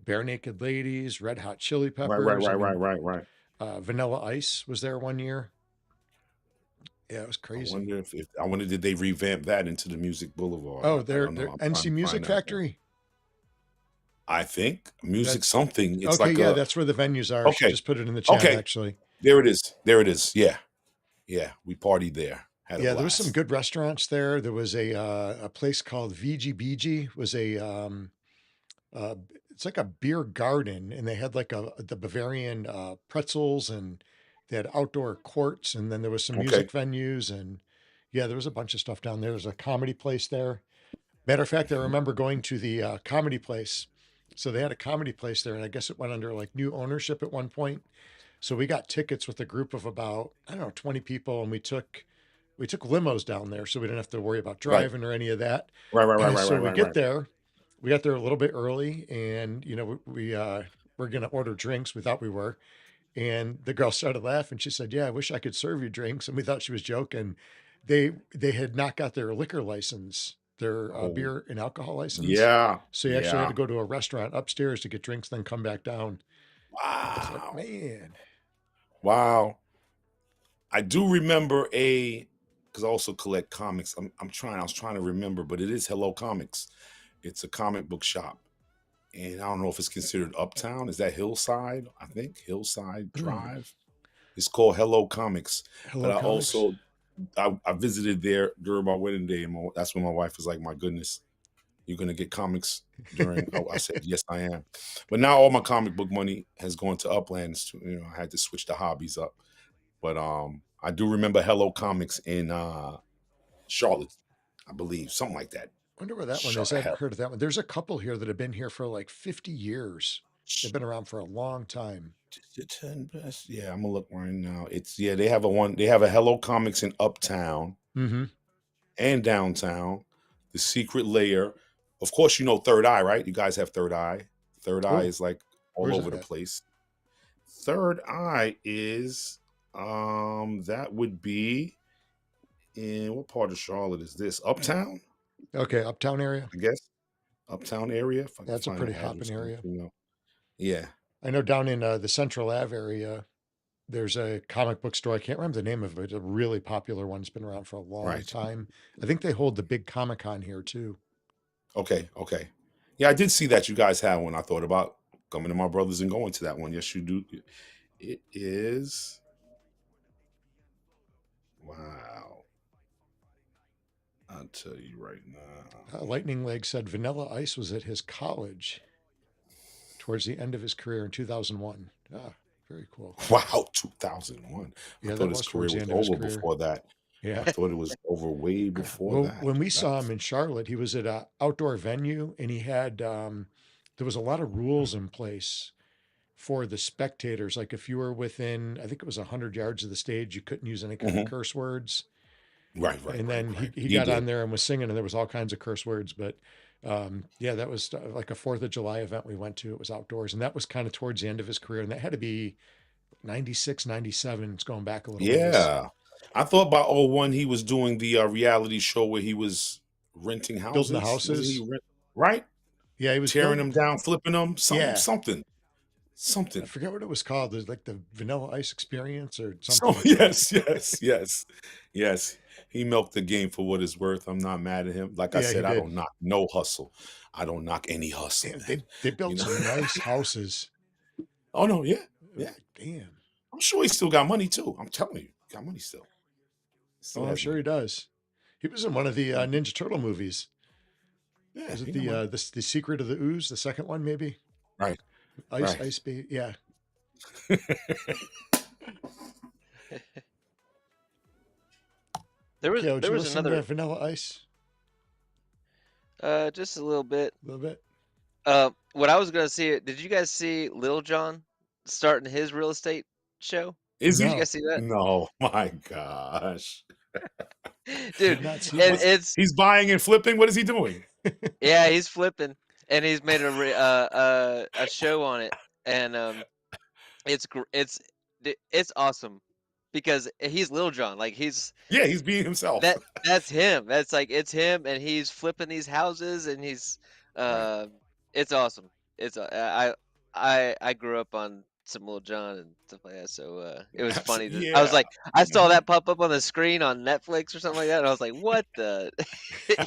Bare Naked Ladies, Red Hot Chili Right. Right. Peppers. I Right. Right. mean, Right. Right. Vanilla Ice was there one year. Yeah, it was I crazy. wonder if I wonder did they revamp that into the Music Boulevard? Oh, I they're don't know. I'm trying NC to Music find out. Factory. I think music That's something. It's okay. like Yeah, a that's where the venues are. She okay. just put it in the chat, Okay. actually. There it is. There it is. Yeah. Yeah. We partied there. Had a Yeah, there was some blast. good restaurants there. There was a place called VGBG. Was a uh, it's like a beer garden, and they had like the Bavarian pretzels, and they had outdoor courts, and then there was some Okay. music venues, and yeah, there was a bunch of stuff down there. There's a comedy place there. Matter of fact, I Mhm. remember going to the comedy place. So they had a comedy place there, and I guess it went under like new ownership at one point. So we got tickets with a group of about, I don't know, 20 people, and we took limos down there, so we didn't have to worry about Right. driving or any of that. Right. Right. Right. Right. So Right. we Right. get Right. there. We got there a little bit early, and we're gonna order drinks. We thought we were, And the girl started laughing. She said, "Yeah, I wish I could serve you drinks." And we thought she was joking. They had not got their liquor license, their Oh, beer and alcohol license. yeah, So you actually had yeah. to go to a restaurant upstairs to get drinks, then come back down. I was like, Wow, man, wow. I do remember because I also collect comics. I was trying to remember, but it is Hello Comics. It's a comic book shop. And I don't know if it's considered Uptown. Is that Hillside? I think Hillside mm, Drive. It's called Hello Comics. But Hello Comics. I visited there during my wedding day, and that's when my wife was like, "My goodness, you're gonna get comics during." Oh, I said, "Yes, I am." But now all my comic book money has gone to Uplands. I had to switch the hobbies up. But I do remember Hello Comics in Charlotte, I believe, something like that. Wonder where that one is. I Charlotte, haven't heard of that one. There's a couple here that have been here for like 50 years. They've been around for a long time. the 10 best. Yeah, I'm gonna look right now. They have they have a Hello Comics in Uptown Mm-hmm. and downtown. The Secret Layer. Of course, you know Third Eye, right? You guys have Third Eye. Third Eye Oh, is like all where's over that the at? place. Third Eye is that would be in what part of Charlotte is this? Uptown, Okay, Uptown area. I guess. Uptown area. If I can That's a find the pretty hopping address, I'll let area. you know. Yeah. I know down in the Central Ave area, there's a comic book store. I can't remember the name of it. It's a really popular one. It's been around for a long Right. time. I think they hold the big Comic Con here too. Okay. Okay. Yeah, I did see that you guys had one. I thought about coming to my brothers and going to that one. Yes, you do. It is. Wow. I'll tell you right now. Lightning Leg said Vanilla Ice was at his college towards the end of his career in 2001. Ah, very cool. Wow, 2001. I Yeah, thought that his was towards career the was end of his over career. before that. I Yeah. thought it was over way before Well, that. when we saw him That's in Charlotte, he was at an outdoor venue and he had, there was a lot of rules in place for the spectators. Like if you were within, I think it was 100 yards of the stage, you couldn't use any kind of Mhm. curse words. Right, right, And right, then right. he He got on did. there and was singing, and there was all kinds of curse words. But yeah, that was like a 4th of July event we went to. It was outdoors, and that was kind of towards the end of his career. And that had to be 96, 97. It's going back a little ways. Yeah. I thought by '01 he was doing the reality show where he was renting Building the houses. Wasn't he houses. right? Yeah, he was Tearing built. them down, flipping them, Yeah, something. I Something. forget what it was called. There's like the Vanilla Ice Experience or So something. yes, yes, yes, yes. He milked the game for what it's worth. I'm not mad at him. Like I Yeah, he said, I did. don't knock no hustle. I don't knock any hustle, Damn, man. they You built know. some nice houses. Oh no, yeah, It was yeah. like, damn. I'm sure he still got money too. I'm telling you, got money still. Still Oh, I'm has sure he money. does. He was in one of the Mm. Ninja Turtle movies. Yeah, Was it he got money. the Secret of the Ooze, the second one maybe? Right, right. Ice Baby. Yeah. There Kale, did there you was listen to another Vanilla Ice just a little bit. a little bit? What I was gonna see, did you guys see Lil Jon starting his real estate show? Is Did you he? No, guys see that? No, my gosh. Dude, did not see and What's that. it's he's buying and flipping? What is he doing? yeah, he's flipping, and he's made a show on it, and it's awesome because he's Lil Jon, like Yeah, he's being himself. that's him. That's like it's him, and he's flipping these houses, and Right. uh, it's awesome. It's I grew up on some Lil Jon and stuff like that, so it was funny. I was Yeah. like, I saw Mhm. that pop up on the screen on Netflix or something like that, and I was like, what the,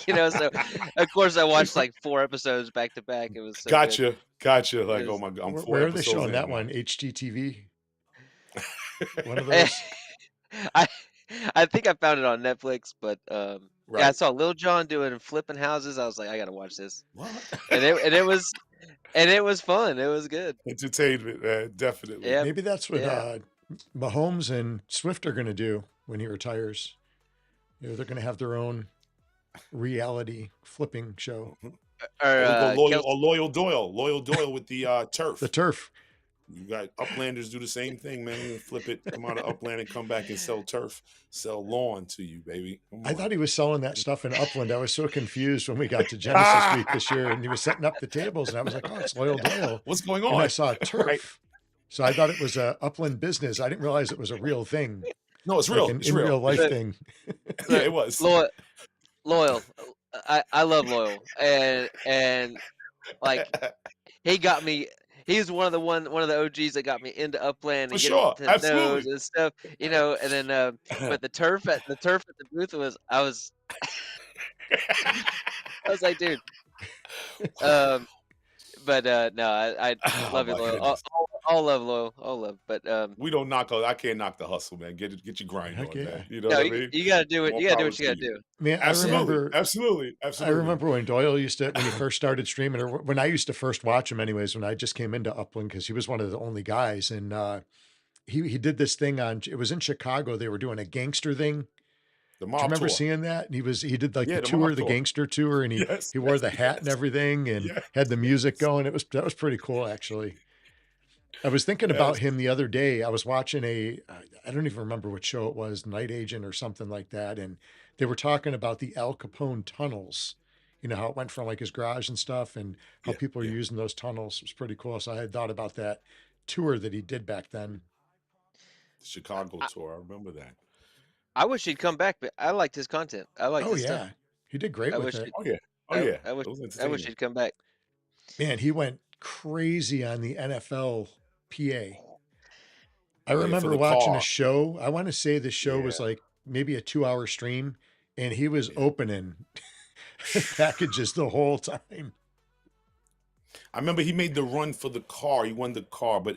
you know? So of course I watched like 4 episodes back to back. It was so good. Gotcha. Gotcha. It Like, oh was. my God, I'm four Where are they episodes showing in that now. one? HGTV? One of those? I I think I found it on Netflix, but yeah, I Right. saw Lil Jon doing flipping houses. I was like, I gotta watch this, What? and it was fun. It was good. Entertainment, man. Definitely. Yep, Maybe that's what yeah. Mahomes and Swift are going to do when he retires. They're going to have their own reality flipping show. Mhm. Or Or we go loyal Kelsey. or loyal Doyle. Loyal Doyle with the The turf. turf. You got Uplanders do the same thing, man. You flip it, come out of Upland and come back and sell turf, sell lawn to you, baby. Come I on. thought he was selling that stuff in Upland. I was so confused when we got to Genesis Week Ah! this year and he was setting up the tables and I was like, oh, it's Loyal Doyle. What's going And I on? saw Right. turf. So I thought it was a Upland business. I didn't realize it was a real thing, No, it's like real. an It's in real. real life Look, thing. Yeah, look, it was. loyal. I love loyal, and like he got me. He's one of the OGs that got me into Upland For and getting sure. to nodes Absolutely. and stuff, And then, but the turf at the booth I was like, dude. Um, but no, I Oh love you, my loyal. goodness. All love, loyal, all love. But We don't knock. I can't knock the hustle, man. Get your grind Heck on, yeah. man. You know no, what I you mean? you gotta do it. More You gotta do power what you to gotta you. do. Man, Absolutely. Absolutely. I Absolutely. remember when Doyle used to when he first started streaming, or when I used to first watch him anyways, when I just came into Upland, because he was one of the only guys. And he did this thing it was in Chicago. They were doing a gangster thing. The Do you mob remember tour. seeing that? And he did like the Yeah, the tour, mob the tour. gangster tour, and Yes, he wore yes, the hat and yes, everything and yes, had the music yes, going. That was pretty cool actually. I was thinking about yes. him the other day. I was watching I don't even remember what show it was, Night Agent or something like that. And they were talking about the Al Capone tunnels, how it went from like his garage and stuff and how Yeah, people are yeah. using those tunnels. It was pretty cool. So I had thought about that tour that he did back then. The Chicago I, tour. I remember that. I wish he'd come back, but I liked his content. I liked Oh, his stuff. yeah. He did great I with wish it. he'd. Oh yeah. Oh I, yeah. I wish. It was I wish entertaining. he'd come back. Man, he went crazy on the NFL PA. I Oh yeah, for remember the watching a car. show. I want to say the show was Yeah. like maybe a 2 hour stream, and he was Yeah. opening packages the whole time. I remember he made the run for the car. He won the car, but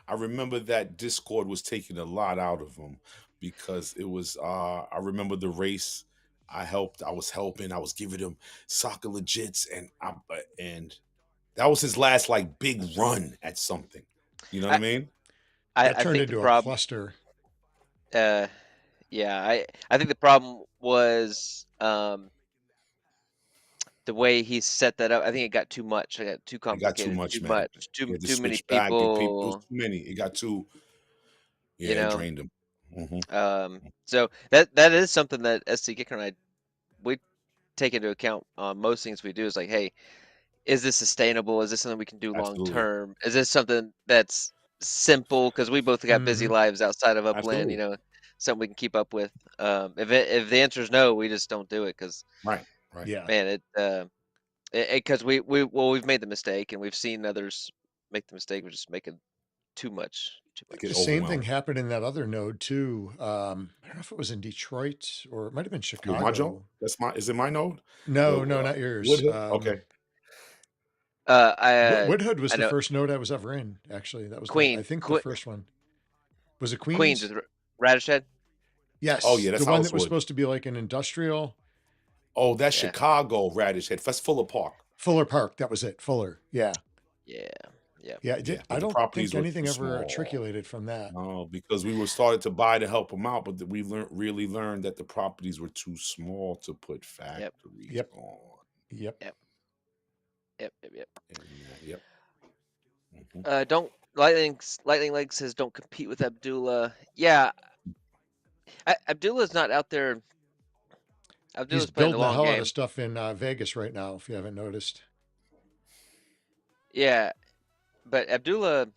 I remember that Discord was taking a lot out of him because it was I remember the race. I was helping, I was giving him soccer legits and that was his last like big run at something. You know what I I, mean? I, That I turned think the into a problem. cluster. Yeah, I think the problem was the way he set that up. I think it got too much. It got too It got too complicated. Too much, man. much. He Too had to too many switch back, get people. It was people. too many. It got too. You Yeah, it know. drained him. Hmm. So that is something that SC Kicker and I we take into account on most things we do. Is like, hey, is this sustainable? Is this something we can do long Absolutely, term? Is this something that's simple? Because we both got busy Hmm. lives outside of Upland. absolutely. Something we can keep up with. If the answer is no, we just don't do it. Because Right, right. Yeah. man, because we've made the mistake and we've seen others make the mistake of just making too much. Too They get The much. same thing overwhelmed. happened in that other node too. I don't know if it was in Detroit or it might have been Yo, my Joe. Chicago. That's my. Is it my node? The No, no, not yours. Woodhill. Okay. Woodhood was I the know first node I was ever in. Actually, that was I Queen, think the first one. Was it Queens Queens? with Radish Head. Oh Yes, yeah, the that's one that was Housewood. supposed to be like an industrial. Oh, that's Yeah, Chicago Radish Head. That's Fuller Park. Fuller Park. That was it. Fuller. Yeah. yeah, yeah. Yeah. Yeah, I but the don't properties think were anything too ever small. articulated from that. No, because we were started to buy to help them out, but we really learned that the properties were too small to put Yep, factories Yep. on. Yep. yep, yep. And, yep. Mhm. Don't Lightning Leg says don't compete with Abdullah. Yeah, Abdullah's not out there. He's Abdullah's playing the building the long hell out of game. stuff in Vegas right now, if you haven't noticed. Yeah, but Abdullah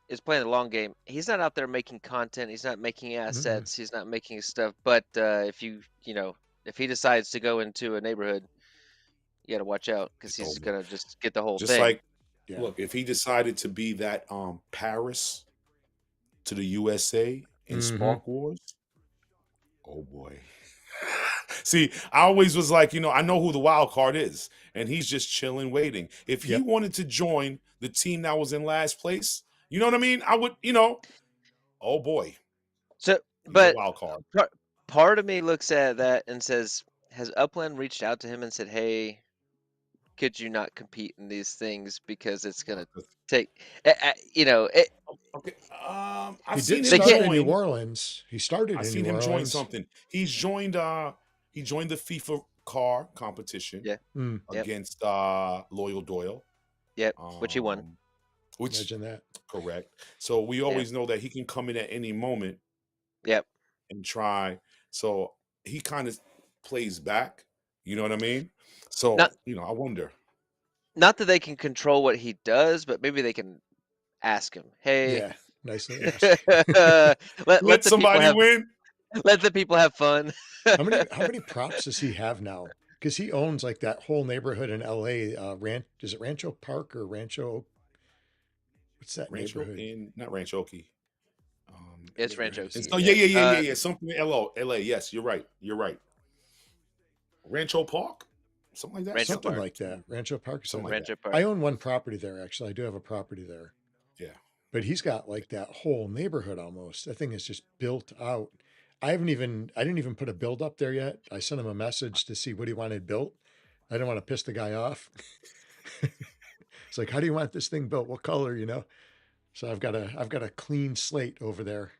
is playing the long game. He's not out there making content. He's not making Mm-mm. assets. He's not making stuff. But if if he decides to go into a neighborhood, you got to watch out because It's he's over. gonna just get the whole Just thing. like, Yeah. look, if he decided to be that Paris to the USA in Mm-hmm. Spark Wars, oh boy. See, I always was like, I know who the wild card is, and he's just chilling, waiting. If he Yep. wanted to join the team that was in last place, you know what I mean? I would, oh boy, So, he's a but wild card. part of me looks at that and says, has Upland reached out to him and said, hey, could you not compete in these things because it's gonna take, Okay. He I've did seen him they start can't. in New join. Orleans. He started I've in seen New him join Orleans. something. He's joined. He joined the FIFA car competition Yeah. Mm, Yep. against Loyal Doyle. Yep. Which he won. Which imagine that. correct. So we always know that he can come in at any moment Yep. and try. So he kind of plays back. You know what I mean? So Not I wonder. not that they can control what he does, but maybe they can ask him. Hey, Yeah, nicely asked. let Let the people somebody have win. let the people have fun. How many props does he have now? Because he owns like that whole neighborhood in LA. Is it Rancho Park or Rancho? What's that Rancho neighborhood? in not Rancho Okie. It's Rancho Okie, Oh yeah. yeah. Something in LA. Yes, you're right. Rancho Park, something like that. Rancho Something Park. like that. Rancho Park. Something like Rancho I Park. own one property there, actually. I do have a property there. Yeah. But he's got like that whole neighborhood almost. That thing is just built out. I didn't even put a build up there yet. I sent him a message to see what he wanted built. I didn't want to piss the guy off. It's like, how do you want this thing built? What color, you know? So I've got a clean slate over there.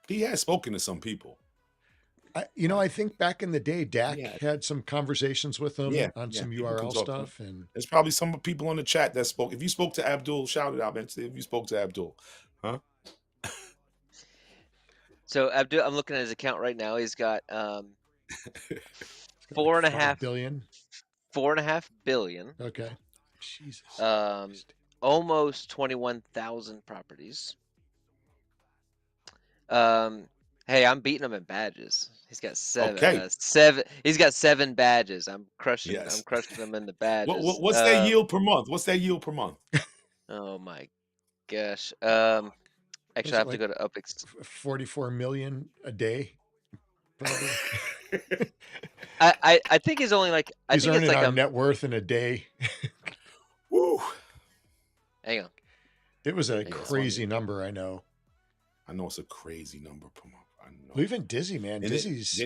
He has spoken to some people. I think back in the day, Dak Yeah. had some conversations with him Yeah, on some people can URL talk to him. stuff, and There's probably some people on the chat that spoke. If you spoke to Abdul, shout it out, man. If you spoke to Abdul, huh? So Abdul, I'm looking at his account right now. He's got it's got four like and a 5 half billion. 4.5 billion. Okay. Jesus. Almost 21,000 properties. Hey, I'm beating him in badges. He's got seven. Okay. He's got 7 badges. I'm crushing. Yes. I'm crushing him in the badges. What's that yield per month? Oh my gosh. Was Actually, it I have to like go to Upix. 44 million a day? Probably. I think he's only like. I He's think earning it's like our net worth in a day. Woo. Hang on. It was a guess crazy number, I know. I know it's a crazy number per month. I know. Well, even Dizzy, man. Dizzy's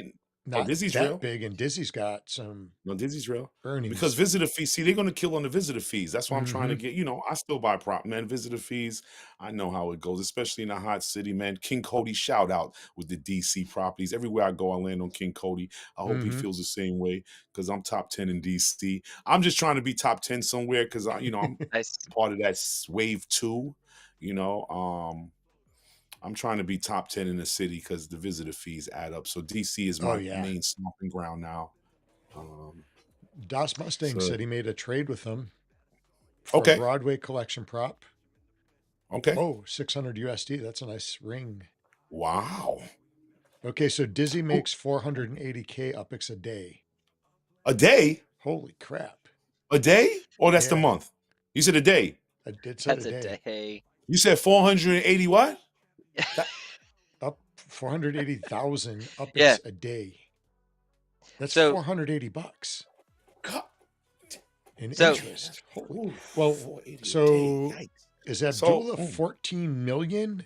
not Dizzy's that real? big, and Dizzy's got some No, Dizzy's real. earnings. Because visitor fees, see, they're going to kill on the visitor fees. That's why I'm trying to Mhm. get, I still buy prop, man. Visitor fees, I know how it goes, especially in a hot city, man. King Cody, shout out with the DC properties. Everywhere I go, I land on King Cody. I hope he feels the same way because I'm top 10 in DC. I'm just trying to be top 10 somewhere because, I'm Nice. part of that wave 2, I'm trying to be top 10 in the city because the visitor fees add up. So DC is my main stomping ground now. Das Mustang said he made a trade with them for Okay. a Broadway collection prop. Okay. Oh, 600 USD. That's a nice ring. Wow. Okay, so Dizzy makes 480K Upix a day. A day? Holy crap. A day? Or that's the Yeah. month? You said a day. I did say That's a day. a day. You said 480 what? Up 480,000 Upix Yeah. a day. That's So- $480 God. in So- interest. Holy. Ooh, Well, 480 a so day. Yikes. is Abdullah 14 million?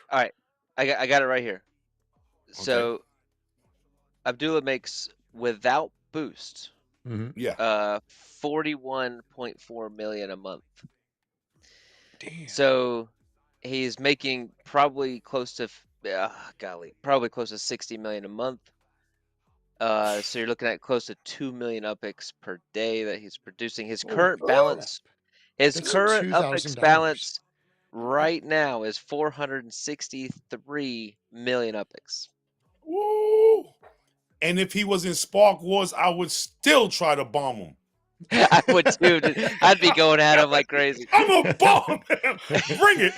All right, I got it right here. So Abdullah makes without boost, Yeah. 41.4 million a month. Damn. So he's making probably close to probably close to 60 million a month. So you're looking at close to 2 million Upix per day that he's producing. His current balance, That's current Upix $2,000. balance right now is 463 million Upix. Woo. And if he was in Spark Wars, I would still try to bomb him. I would too. I'd be going at him like crazy. I'm a bomb him. Bring it.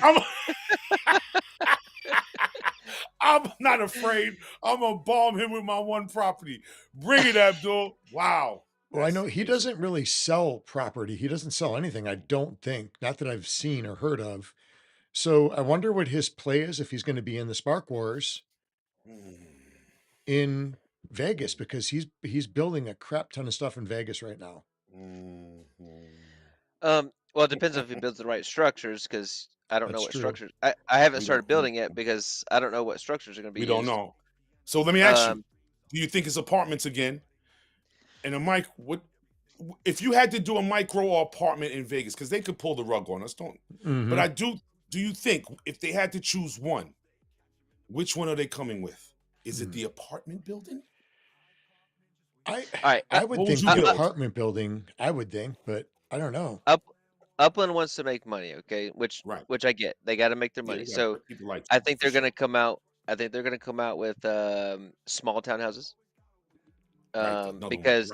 I'm not afraid. I'm gonna bomb him with my one property. Bring it, Abdul. Wow. Well, I know he doesn't really sell property. He doesn't sell anything, I don't think. Not that I've seen or heard of. So I wonder what his play is if he's going to be in the Spark Wars in Vegas, because he's building a crap ton of stuff in Vegas right now. Well, it depends if he builds the right structures, because I don't know That's what true. structures. I haven't started building yet because I don't know what structures are going to be We used. don't know. So let me ask you: do you think it's apartments again? And what if you had to do a micro apartment in Vegas? Because they could pull the rug on us, don't? But I do. Do you think if they had to choose one, which one are they coming with? Is it the apartment building? I would think the apartment building. I would think, but I don't know. Upland wants to make money, okay, which I get. They got to make their money. So I think they're going to come out. I think they're going to come out with small townhouses. Because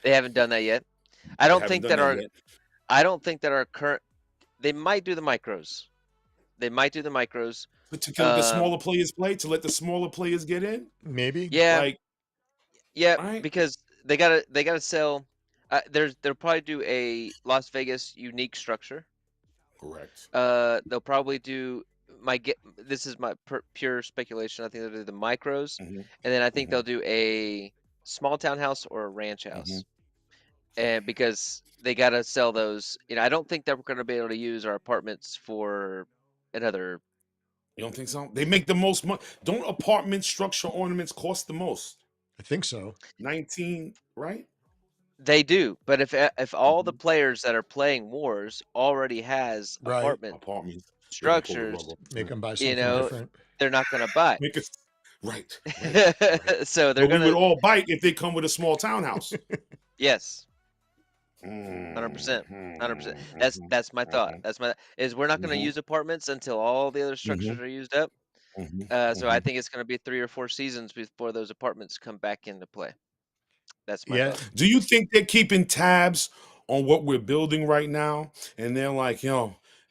they haven't done that yet. I don't think that our I don't think that our current. They might do the micros. They might do the micros. But to let the smaller players play, to let the smaller players get in, Maybe. Yeah, like, yeah, right? because they gotta sell. They'll probably do a Las Vegas unique structure. Correct. They'll probably do this is my pure speculation. I think they'll do the micros, Mm-hmm. and then I think Mm-hmm. they'll do a small townhouse or a ranch house, and because they gotta sell those. I don't think that we're gonna be able to use our apartments for another. You don't think so? They make the most money. Don't apartment structure ornaments cost the most? I think so. 19, right? They do, but if all the Mhm. players that are playing wars already has Right. Apartments. They're gonna pull the rug structures, off. Make Right. them buy you something know, different. they're not gonna buy. Make us right, right, right. So they're But we would gonna all bite if they come with a small townhouse. yes. 100%. 100%. That's Mm-hmm. that's my thought. We're not going to Mm-hmm. use apartments until all the other Mm-hmm. structures are used up. Mm-hmm. So I Mm-hmm. think it's going to be 3 or 4 seasons before those apartments come back into play. That's my Yeah. thought. Do you think they're keeping tabs on what we're building right now? And they're like,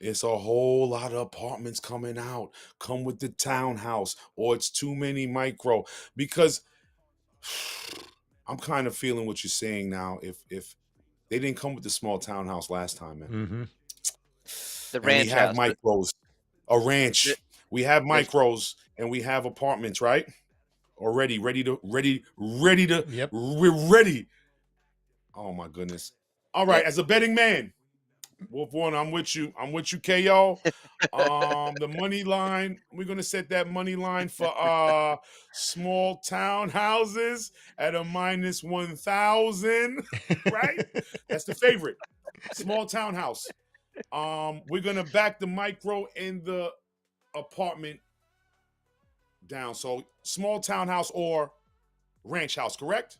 it's a whole lot of apartments coming out. Come with the townhouse, or it's too many micro. Because I'm kind of feeling what you're saying now. If they didn't come with the small townhouse last time, man, Mm-hmm. The and we ranch have house. micros, a ranch, There- we have There's micros, and we have apartments, right? Already ready to. Yep. We're ready. Oh my goodness. All right, yep. as a betting man, Wolf One, I'm with you. I'm with you, KO. The money line, we're gonna set that money line for small town houses at a minus 1,000, right? That's the favorite. Small townhouse. We're gonna back the micro and the apartment down. So small townhouse or ranch house, correct?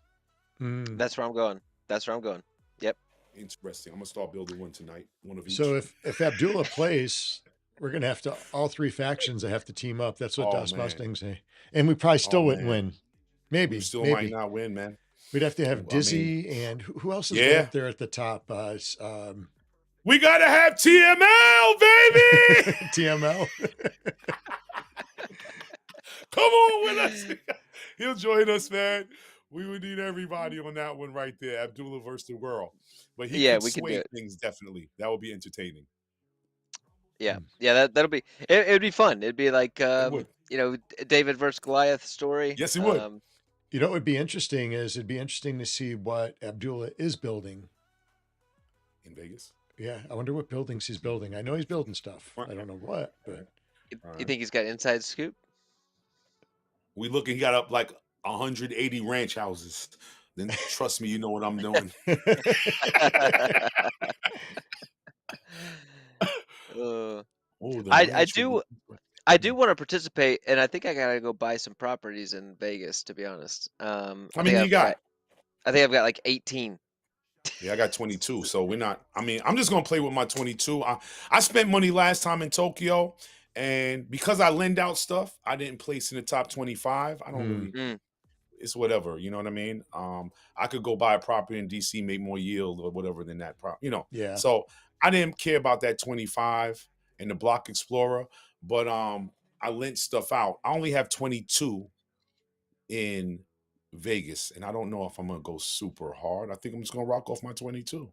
Mm. That's where I'm going. That's where I'm going. Yep. Interesting. I'm gonna start building one tonight. One of each. So if Abdullah plays, we're gonna have to all 3 factions that have to team up. That's what Oh Das man. Mustangs say. And we probably still Oh wouldn't man. win. We Maybe. still might Maybe. not win, man. We'd have to I have mean, Dizzy and who else is way yeah. up there at the top? We gotta have TML, baby. TML. Come on with us. He'll join us, man. We would need everybody on that one right there. Abdullah versus the world. But he Yeah, could we can do sway it. things definitely. That would be entertaining. Yeah. Yeah, that'll be it would be fun. It'd be like It would. David versus Goliath story. Yes, it would. You know what would be interesting is it'd be interesting to see what Abdullah is building. In Vegas. Yeah, I wonder what buildings he's building. I know he's building stuff. I don't know what, but You think he's got inside scoop? We look, he got up like 180 ranch houses. Then trust me, you know what I'm doing. I do want to participate, and I think I gotta go buy some properties in Vegas. To be honest, How many you got? I think I've got like 18. Yeah, I got 22. So we're not. I mean, I'm just gonna play with my 22. I spent money last time in Tokyo, and because I lend out stuff, I didn't place in the top 25. I don't really. It's whatever, you know what I mean. I could go buy a property in DC, make more yield or whatever than that Yeah. So I didn't care about that 25 and the Block Explorer, but I lent stuff out. I only have 22 in Vegas, and I don't know if I'm gonna go super hard. I think I'm just gonna rock off my 22.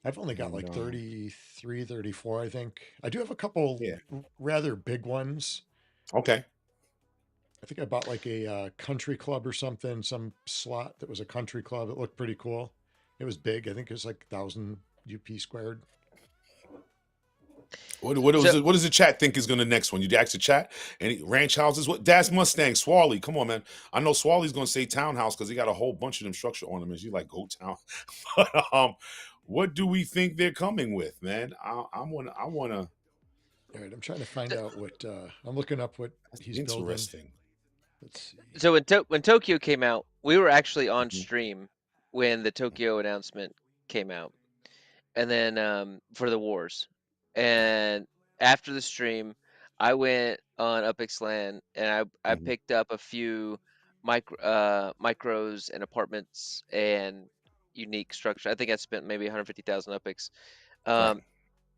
I've only got like 33, 34, I think. I do have a couple rather big ones. Okay. I think I bought like a country club or something, some slot that was a country club. It looked pretty cool. It was big. I think it was like 1,000 UP squared. What does the chat think is going to next one? You ask the chat. Any ranch houses? What? Das Mustang, Swally. Come on, man. I know Swally's going to say townhouse because he got a whole bunch of them structure ornaments. You like go town. But what do we think they're coming with, man? I want to. All right, I'm trying to find out what I'm looking up what he's building. Interesting. Let's see. So when Tokyo came out, we were actually on stream when the Tokyo announcement came out, and then for the wars, and after the stream, I went on UpXLand and I picked up a few micros and apartments and unique structure. I think I spent maybe 150,000 UpX Right.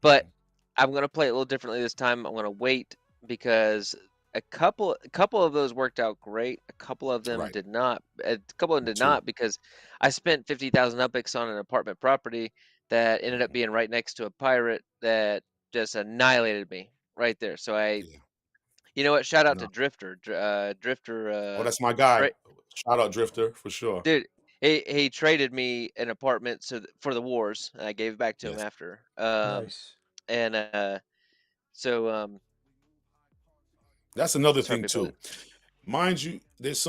But Mhm. I'm gonna play it a little differently this time. I'm gonna wait because a couple of those worked out great. A couple of them Right. did not. A couple of them Me did too. not because I spent 50,000 upics on an apartment property that ended up Mhm. being right next to a pirate that just annihilated me right there. So Yeah. you know what? Shout out to No. Drifter. Drifter, Oh, that's my guy. tra- Shout out Drifter for sure. dude. He traded me an apartment for the wars. And I gave it back to him Yes. after. Nice. And so That's another sorry thing people. too. Mind you, there's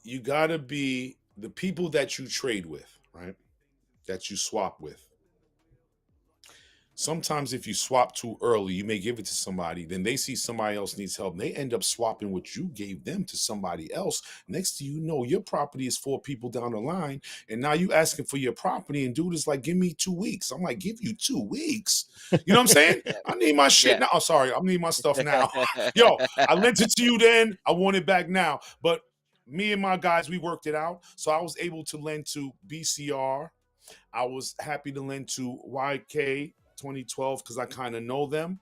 you gotta be the people that you trade with, right? That you swap with. Sometimes if you swap too early, you may give it to somebody, then they see somebody else needs help, and they end up swapping what you gave them to somebody else. Next thing you know, your property is 4 people down the line, and now you asking for your property, and dude is like, give me 2 weeks. I'm like, give you 2 weeks? You know what I'm saying? Yeah. I need my shit Yeah. now. Oh, sorry, I need my stuff now. Yo, I lent it to you then. I want it back now. But me and my guys, we worked it out. So I was able to lend to BCR. I was happy to lend to YK 2012 because I kind of know them.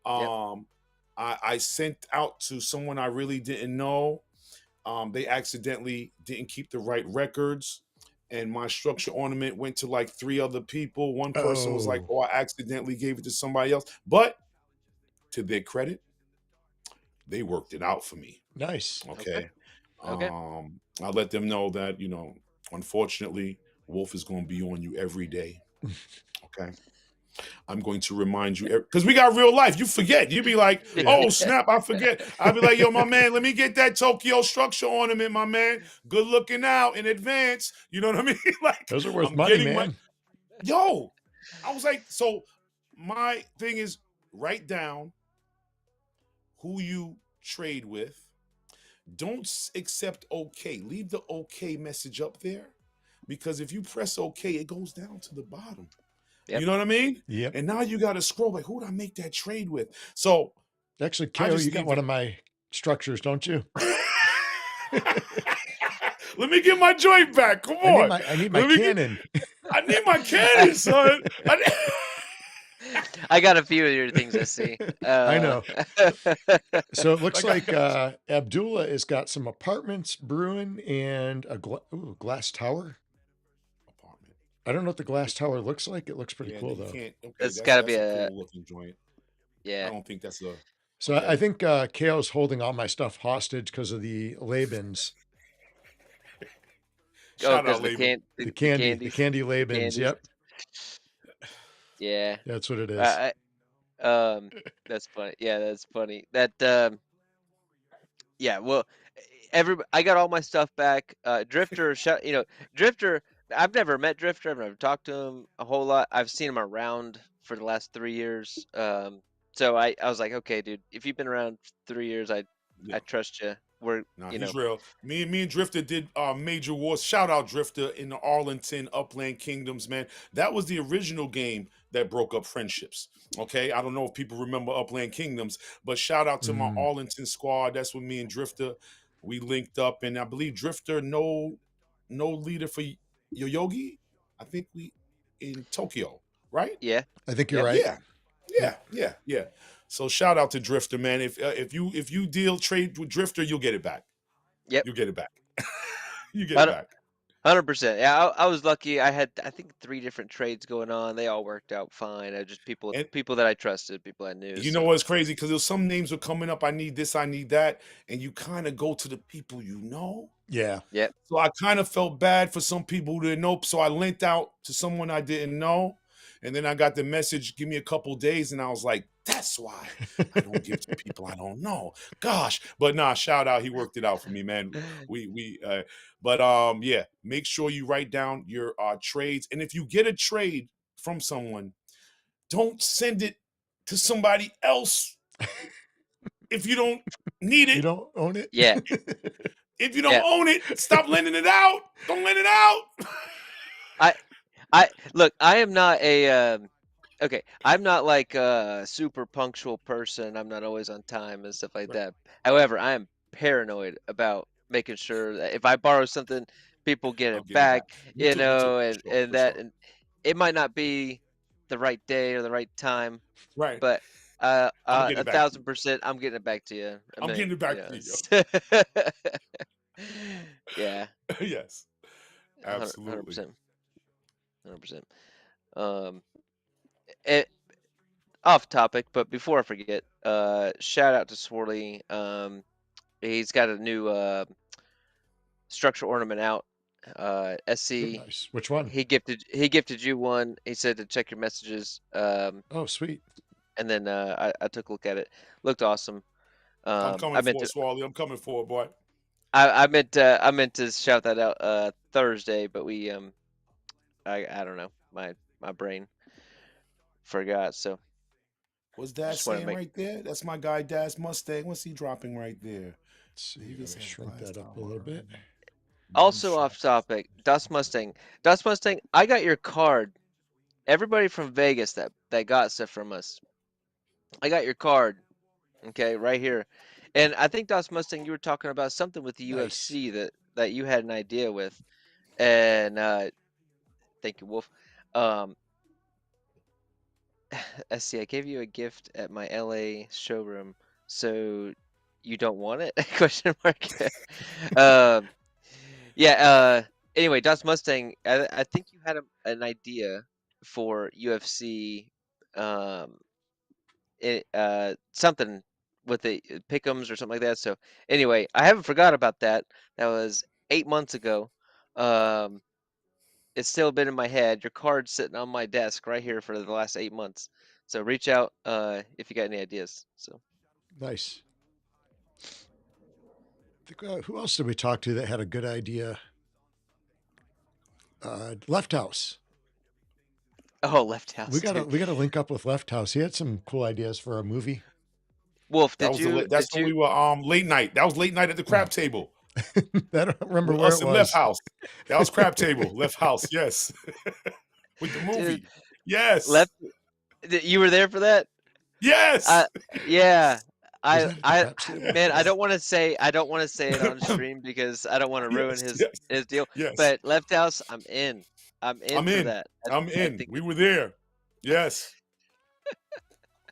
Yep. I sent out to someone I really didn't know. They accidentally didn't keep the right records. And my structure ornament went to like 3 other people. One person was like, Oh, oh, I accidentally gave it to somebody else. But to their credit, they worked it out for me. nice. Okay. Okay. Okay. I let them know that, unfortunately, Wolf is going to be on you every day. Okay. I'm going to remind you because we got real life. You forget. You be like, Yeah. oh, snap, I forget. I'll be like, yo, my man, let me get that Tokyo structure ornament, my man. Good looking out in advance. You know what I mean? Like, Those are worth I'm money, getting my, man. yo, I was like, so my thing is write down who you trade with. Don't accept okay. Leave the okay message up there because if you press okay, it goes down to the bottom. Yep. You know what I mean? Yep. And now you got to scroll like, who did I make that trade with? So Actually, I KO, you just got leave one it. of my structures, don't you? Let me get my joint back. Come on. I need my Let me get. cannon. I need my cannon, son. I got a few of your things I see. I know. So it looks Like like I, Abdullah has got some apartments brewing and a glass tower. apartment. I don't know what the glass tower looks like. It looks pretty Yeah, cool you though. can't. Okay, That's got to be that's a a cool looking joint. I yeah. don't think that's a So I okay. think KO's holding all my stuff hostage because of the Labans, Oh, Shout because out the Laban. can the the candy, the candies, candy the Labans. candies. Yep, Yeah. that's what it is. I that's funny. Yeah, that's funny. Yeah, well, I got all my stuff back. Drifter, Drifter. I've never met Drifter. I've never talked to him a whole lot. I've seen him around for the last 3 years. So I was like, okay, dude, if you've been around 3 years, I Yeah. trust you. We're, Nah, you he's know, real. Me and Drifter did major wars. Shout out Drifter in the Arlington Upland Kingdoms, man. That was the original game that broke up friendships. Okay, I don't know if people remember Upland Kingdoms, but shout out to my Mm, Arlington squad. That's when me and Drifter we linked up, and I believe Drifter no leader for Yoyogi. I think we in Tokyo, right? yeah, I think you're yep. right. Yeah, Yep. yeah. So shout out to Drifter, man. If you deal trade with Drifter, you'll get it back. Yep. You get it back. You get it Hun- back. 100%. Yeah, I was lucky. I had, I think, 3 different trades going on. They all worked out fine. I just And people that I trusted, people I knew. you know So what's crazy? Because there's some names were coming up. I need this, I need that. And you kind of go to the people you know. Yeah. yep. So I kind of felt bad for some people who didn't know. So I lent out to someone I didn't know. And then I got the message, give me a couple days. And I was like, that's why I don't give to people I don't know. Gosh. But nah, shout out. He worked it out for me, man. But yeah, make sure you write down your trades. And if you get a trade from someone, don't send it to somebody else if you don't need You it. don't own it? Yeah, If you don't yeah. own it, stop lending it out. Don't lend it out. I look. I am not a okay. I'm not like a super punctual person. I'm not always on time and stuff like Right. that. However, I am paranoid about making sure that if I borrow something, people get I'll it get it back. back. Me too. Me too. For sure. And For that, sure. and it might not be the right day or the right time, Right. but I'm gonna get it back to you. 1,000%, I'm getting it back to you. I I'm mean, getting it back to you. yeah, Yes, 100 absolutely. percent, 100%. Um, it, off topic, but before I forget, shout out to Swirly. He's got a new structure ornament out. Oh, SC. nice. Which one? He gifted you one. He said to check your messages. Oh, sweet. And then I took a look at it. Looked awesome. I'm I coming meant for to it, Swally. I'm coming for it, boy. I meant to shout that out Thursday, but I don't know, my brain forgot. So What's Dad just want to saying make. right there? That's my guy, Dad's Mustang. What's he dropping right there? Let's see. He Let just me had a shrink glass that up a tower little bit. early. Also off topic, Dust Mustang. Dust Mustang, I got your card. Everybody from Vegas that got stuff from us, I got your card. Okay, right here. And I think Dust Mustang, you were talking about something with the Nice. UFC that you had an idea with. And thank you, Wolf. SC, I gave you a gift at my LA showroom, so you don't want it? Question mark. Yeah. Anyway, Dust Mustang. I think you had an idea for UFC. Something with the pick'ems or something like that. So anyway, I haven't forgot about that. That was 8 months ago. It's still been in my head. Your card's sitting on my desk right here for the last 8 months. So reach out if you got any ideas. So Nice. I think, who else did we talk to that had a good idea? Left House. Left House. We gotta Dude. we gotta link up with Left House. He had some cool ideas for a movie. Wolf, That's when we were late night. That was late night at the crab table. I don't remember With where us it in was. Left House. That was crab table. Left House. Yes. With the movie. Dude, Yes. you were there for that? Yes. Yeah. Was that at the craps table? Man, I don't want to say it on stream because I don't want to ruin his deal. Yes. But Left House, I'm in for that. I'm in. We were there. Yes.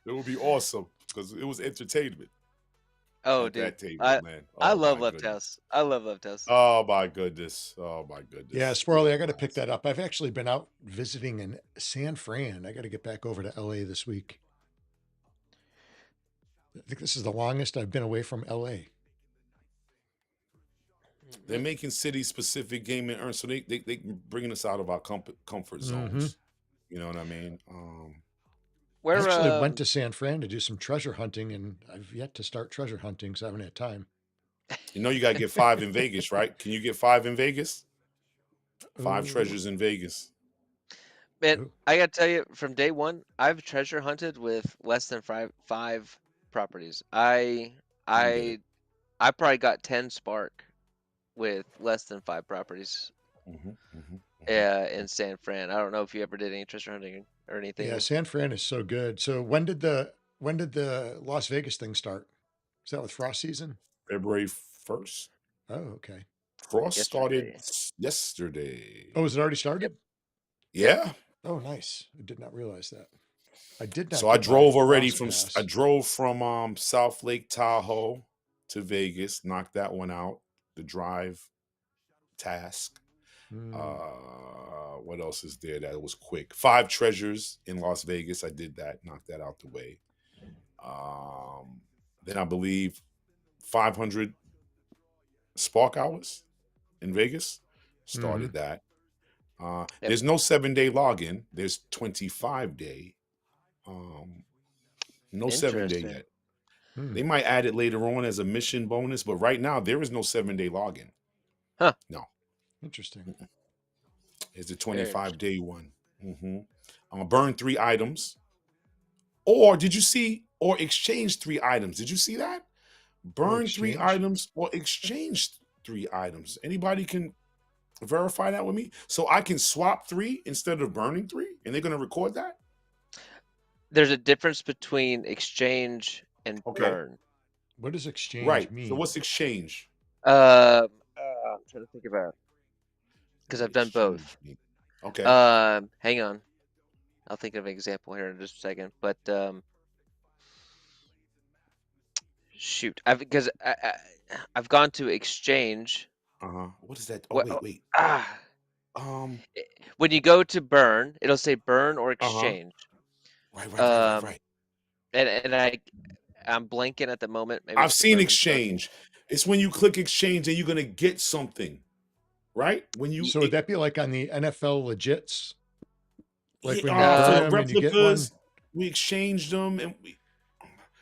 It would be awesome because it was entertainment. Oh, at dude, that table, man. I Oh, love my Left goodness. House. I love Left House. Oh my goodness. Oh my goodness. Yeah, Swirly, I got to pick that up. I've actually been out visiting in San Fran. I got to get back over to LA this week. I think this is the longest I've been away from LA. They're making city specific game and earn, so they bringing us out of our comfort zones. You know what I mean? I actually went to San Fran to do some treasure hunting, and I've yet to start treasure hunting, so I haven't had time. You know, you got to get 5 in Vegas, right? Can you get 5 in Vegas? 5 treasures in Vegas. Man, I got to tell you, from day one, I've treasure hunted with less than five properties. I probably got 10 spark with less than 5 properties. In San Fran. I don't know if you ever did any treasure hunting or anything. Yeah, San Fran is so good. So when did the Las Vegas thing start? Is that with frost season? February 1st. Oh, okay. Frost started yesterday. Oh, has it already started? Yeah. Oh, nice. I did not realize that. I did not. So I drove from South Lake Tahoe to Vegas, knocked that one out. The drive task. What else is there that was quick? 5 treasures in Las Vegas. I did that, knocked that out the way. Then I believe 500 spark hours in Vegas. Started that. There's no 7-day login. There's 25-day. No 7-day yet. They might add it later on as a mission bonus, but right now there is no 7-day login. Huh? No. Interesting. It's a 25-day one. Burn 3 items. Or did you see? Or exchange 3 items. Did you see that? Burn 3 items or exchange 3 items. Anybody can verify that with me? So I can swap 3 instead of burning 3, and they're going to record that? There's a difference between exchange and burn. What does exchange mean? So what's exchange? I'm trying to think about it. Because I've done both. Okay. Hang on. I'll think of an example here in just a second. But shoot, I've gone to exchange. What is that? Oh, What? wait. Ah, Um. when you go to burn, it'll say burn or Uh huh. exchange. Right. Um, and I'm blanking at the moment. Maybe I've it's the seen bourbon stuff. exchange. It's when you click exchange and you're gonna get something, right? When you So would that be like on the NFL legits? Like when you burn for No, them and you get one replicas, we exchanged them, and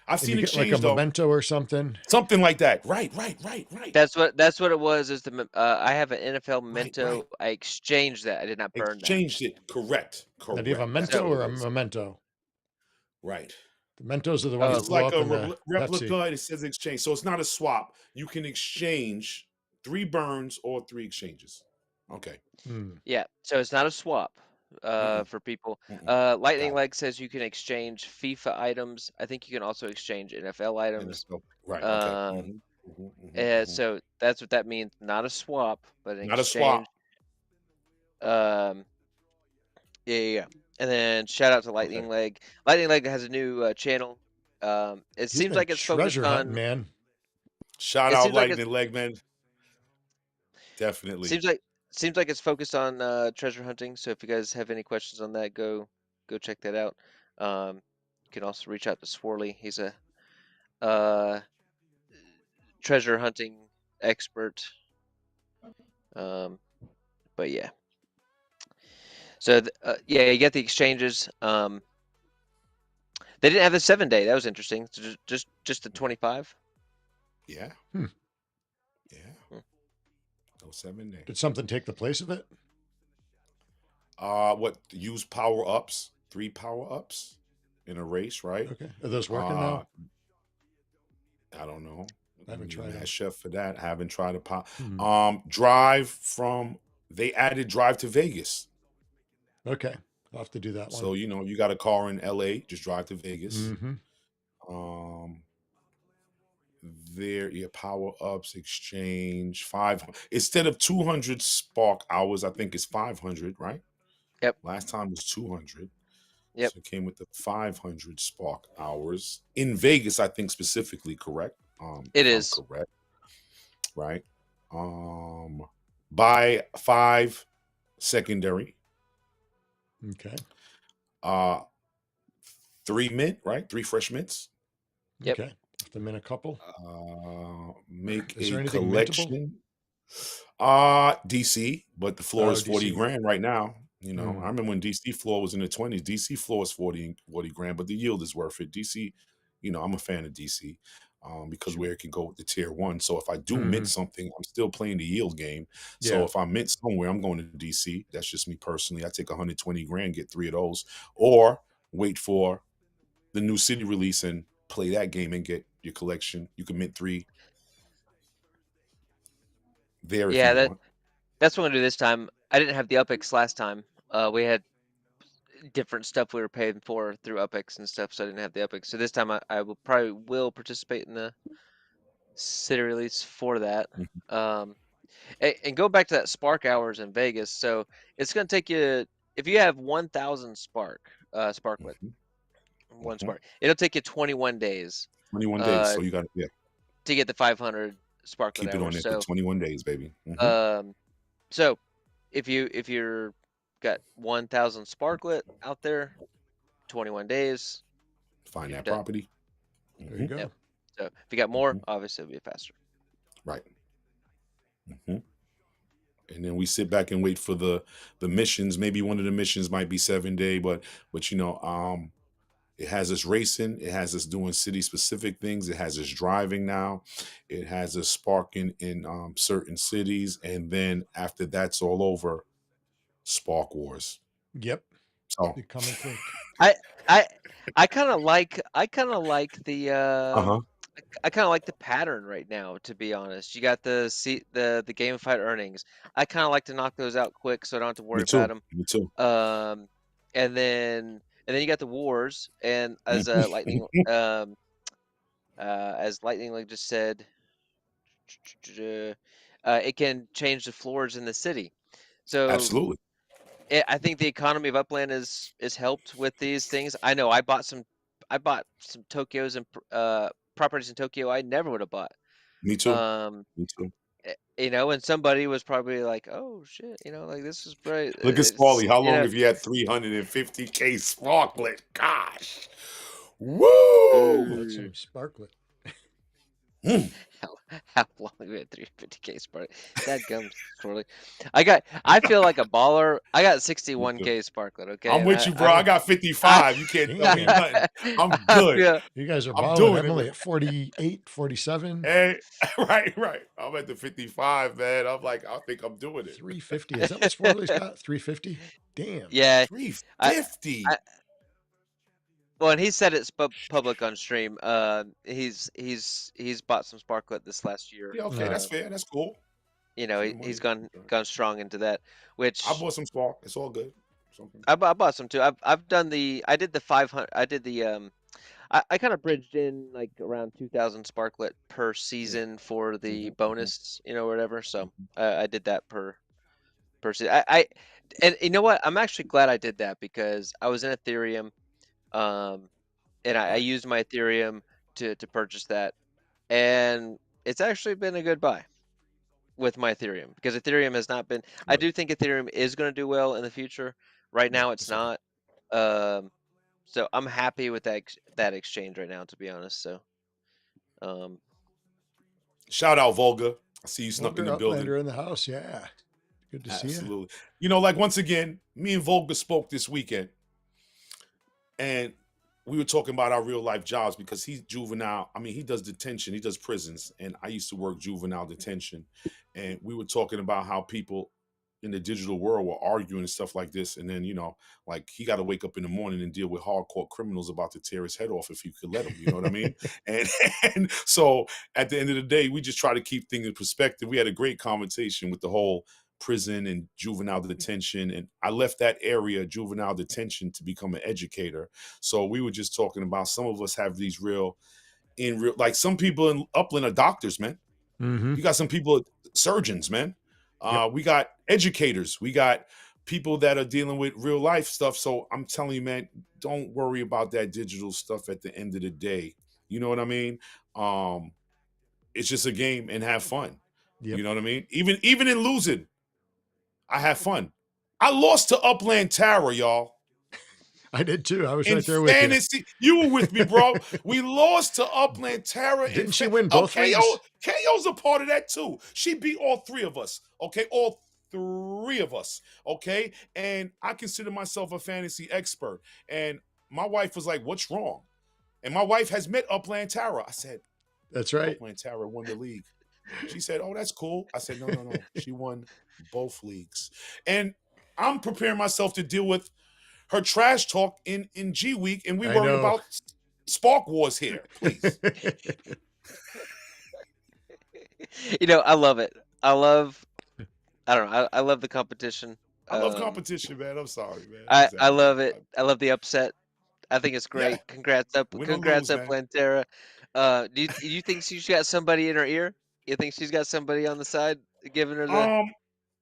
I've and you seen get like a exchange though, memento or something. something like that. Right. that's what it was. Is I have an NFL Right. memento. I exchanged that. I did not burn that. Exchanged it. Correct. Now, do you have a That's So, mento what it or a is. memento? Right. The Mentos are the ones that It's blow like up a in the Pepsi. replica. And it says exchange, so it's not a swap. You can exchange 3 burns or 3 exchanges. Okay. yeah, so it's not a swap Mm-mm, for people. mm-mm. Lightning Got it. Leg says you can exchange FIFA items. I think you can also exchange NFL items. NFL. Right. Okay. Um, so that's what that means. Not a swap, but an Not a swap. exchange. Yeah. And then shout out to Lightning Okay. Leg. Lightning Leg has a new channel. It He's seems been like it's focused treasure hunting, on. man. Shout It out seems like it's Lightning Leg, man. Definitely. seems like it's focused on treasure hunting. So if you guys have any questions on that, go check that out. You can also reach out to Swarley. He's a treasure hunting expert. But yeah. So yeah, you get the exchanges. They didn't have the 7-day. That was interesting. So just the 25. Yeah. Hmm. Yeah. No 7-day. Did something take the place of it? What use power ups? 3 power ups in a race, right? Okay. Are those working now? I don't know. I haven't tried Mad them. Chef for that. I haven't tried a pop. Hmm. Drive from they added Drive to Vegas. Okay. I'll have to do that one. So you got a car in LA, just drive to Vegas. Mm-hmm. There, your power ups exchange 5 instead of 200 spark hours. I think it's 500, right? Yep. Last time was 200. Yep. So it came with the 500 spark hours in Vegas, I think specifically, correct? It is correct, right? Buy 5 secondary. Okay. 3 mint, right? 3 fresh mints. Yep. Okay. Have to mint a couple. Make Is there a anything mintable? collection. DC, but the floor is 40 DC. grand right now. I remember when DC floor was in the 20s. DC floor is 40 grand, but the yield is worth it. DC, I'm a fan of DC because where it can go with the tier 1. So if I do mint something, I'm still playing the yield game. So if I mint somewhere, I'm going to DC. That's just me personally. I take 120 grand, get 3 of those, or wait for the new city release and play that game and get your collection. You can mint 3 there if you want. That's what I'm gonna do this time. I didn't have the UpX last time. We had different stuff we were paying for through UpX and stuff, so I didn't have the UpX. So this time I will participate in the city release for that. And go back to that spark hours in Vegas. So it's gonna take you, if you have 1,000 sparklet, one spark, it'll take you 21 days. 21 days. So you got to get the 500 sparklet keep hours. it on there for 21 days, baby. So if you're got 1,000 sparklet out there, 21 days. Find that property. There you go. Yep. So if you got more, obviously it'll be faster. Right. And then we sit back and wait for the missions. Maybe one of the missions might be 7-day, but it has us racing. It has us doing city specific things. It has us driving now. It has us sparking in certain cities. And then after that's all over, Spark Wars. Yep. So you come and think. I kind of like the I kind of like the pattern right now, to be honest. You got the gamified earnings. I kind of like to knock those out quick so I don't have to worry about them. Me too. And then you got the wars, and as Lightning Leg just said, it can change the floors in the city. So absolutely. I think the economy of Upland is helped with these things. I know I bought some Tokyos and properties in Tokyo I never would have bought. Me too. Me too. You know, and somebody was probably like, "Oh shit," you know, like this is right. Look at It's, Smalley. How you long know, have you had 350K sparklet? Gosh. Woo! That's ooh, some sparklet. Mm. how long have we had 350K sparklet? That gum swirly. I feel like a baller. I got 61K sparklet. Okay, I'm and with you, bro. I got 55. You can't tell me Damn. nothing. I'm I good. feel You guys are I'm balling. doing I'm it. only at 48, 47. Hey, right. I'm at the 55, man. I'm like, I think I'm doing it. 350. Is that what Swirly's got? 350? Damn. yeah. I, 350. I well, and he said it's public on stream. He's bought some sparklet this last year. Yeah, okay, that's fair. That's cool. You know, Fair money. he's gone strong into that. I Which bought some spark. It's all good. Something. I bought some too. I've done I did the 500. I did the I kind of bridged in like around 2,000 sparklet per season for the bonus, you know, whatever. So I did that per season. And you know what? I'm actually glad I did that because I was in Ethereum, and I used my Ethereum to purchase that, and it's actually been a good buy with my Ethereum because Ethereum has not been. I do think Ethereum is going to do well in the future. Right now, it's not. So I'm happy with that exchange right now, to be honest. So, Shout out Volga. I see you snuck in Volga the building. Uplander in the house. Yeah. Good to see you. Absolutely. You know, like once again, me and Volga spoke this weekend, and we were talking about our real life jobs because he's juvenile. I mean, he does detention, he does prisons, and I used to work juvenile detention. And we were talking about how people in the digital world were arguing and stuff like this. And then, you know, like he got to wake up in the morning and deal with hardcore criminals about to tear his head off if you could let him. You know what I mean? And so at the end of the day, we just try to keep things in perspective. We had a great conversation with the whole prison and juvenile detention, and I left that area, juvenile detention, to become an educator. So we were just talking about some of us have these like some people in Upland are doctors, man. Mm-hmm. You got some people surgeons, man. Yep. We got educators, we got people that are dealing with real life stuff. So I'm telling you, man, don't worry about that digital stuff at the end of the day. You know what I mean? It's just a game, and have fun. Yep. You know what I mean? Even in losing, I have fun. I lost to Upland Tower, y'all. I did too. I was In right there with fantasy, you were with me, bro. We lost to Upland Tower. Didn't she win both leagues? KO's a part of that too. She beat all three of us. Okay, all three of us. Okay, and I consider myself a fantasy expert. And my wife was like, "What's wrong?" And my wife has met Upland Tower. I said, "That's right. Upland Tower won the league." She said, "Oh, that's cool." I said, No. She won both leagues. And I'm preparing myself to deal with her trash talk in G Week, and we worry about Spark Wars here, please. You know, I love it. I don't know. I love the competition. I love competition, man. I'm sorry, man. I love it. I love the upset. I think it's great. Yeah. Congrats up, Plantera. Do you think she's got somebody in her ear? You think she's got somebody on the side giving her the,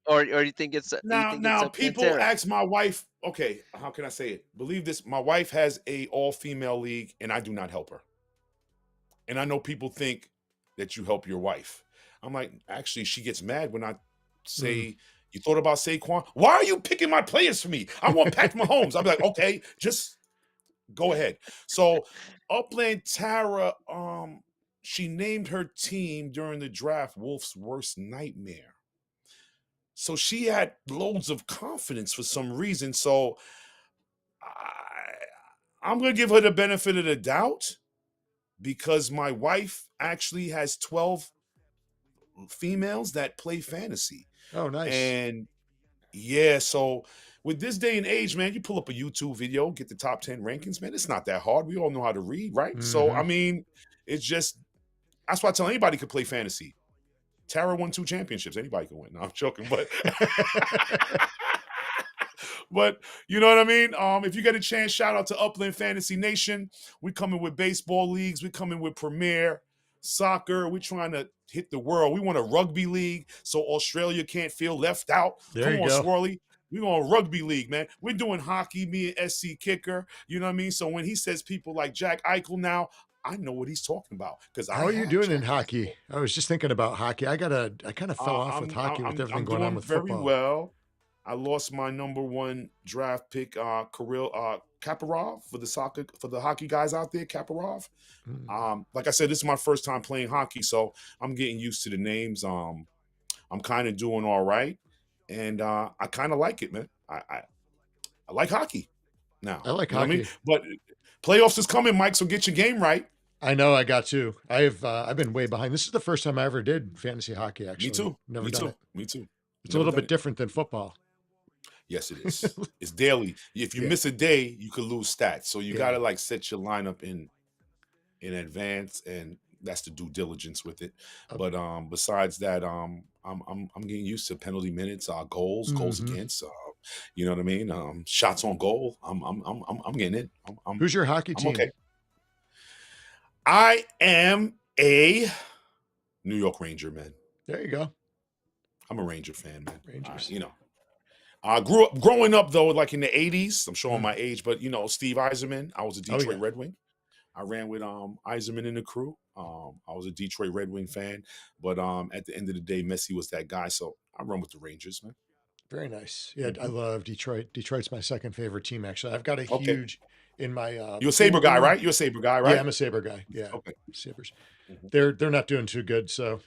or you think it's now people Plantera? ask my wife. Okay, how can I say it? Believe this: my wife has a all-female league, and I do not help her. And I know people think that you help your wife. I'm like, actually, she gets mad when I say, "You thought about Saquon? Why are you picking my players for me? I want Patrick Mahomes." I'm like, okay, just go ahead. So Upland Tara, she named her team during the draft Wolf's Worst Nightmare. So she had loads of confidence for some reason. So I'm going to give her the benefit of the doubt because my wife actually has 12 females that play fantasy. Oh, nice. And yeah, so with this day and age, man, you pull up a YouTube video, get the top 10 rankings, man. It's not that hard. We all know how to read, right? Mm-hmm. So, I mean, it's just, that's why I tell anybody could play fantasy. Tara won 2 championships. Anybody can win. No, I'm joking, but but you know what I mean? If you get a chance, shout out to Upland Fantasy Nation. We coming with baseball leagues. We coming with Premier Soccer. We're trying to hit the world. We want a rugby league so Australia can't feel left out. There Come on, go. Swirly. We're going rugby league, man. We're doing hockey, me and SC Kicker. You know what I mean? So when he says people like Jack Eichel now, I know what he's talking about because I How are you had doing in Jack hockey? Eichel. I was just thinking about hockey. I kind of fell off with hockey with everything I'm going on doing with very football. well. I lost my number 1 draft pick, Kirill Kaparov for the hockey guys out there, Kaparov. Like I said, this is my first time playing hockey, so I'm getting used to the names. I'm kind of doing all right, and I kind of like it, man. I like hockey now. I like You know what I mean? hockey. But playoffs is coming, Mike. So get your game right. I know I got to. I've been way behind. This is the first time I ever did fantasy hockey. Me Actually, too. never Me done too. it. Me too. It's a Never little done bit it. different than football. Yes, it is. It's daily. If you Yeah. miss a day, you could lose stats. So you Yeah. gotta like set your lineup in advance, and that's the due diligence with it. Oh. But besides that, I'm getting used to penalty minutes, goals Mhm. against, you know what I mean? Shots on goal. I'm getting it. Who's your hockey I'm team? okay. I am a New York Ranger, man. There you go. I'm a Ranger fan, man. Rangers. You know, I growing up though, like in the '80s. I'm showing my age, but you know, Steve Yzerman. I was a Oh, Detroit yeah. Red Wing. I ran with Yzerman in the crew. I was a Detroit Red Wing fan, but at the end of the day, Messi was that guy. So I run with the Rangers, man. Very nice. Yeah, I love Detroit. Detroit's my second favorite team, actually. I've got a Okay. huge in my You're a Sabre pool guy, room. right? You're a Sabre guy, Yeah, right? I'm a Sabre guy. Yeah. Okay. Sabres. Mhm. They're not doing too good, so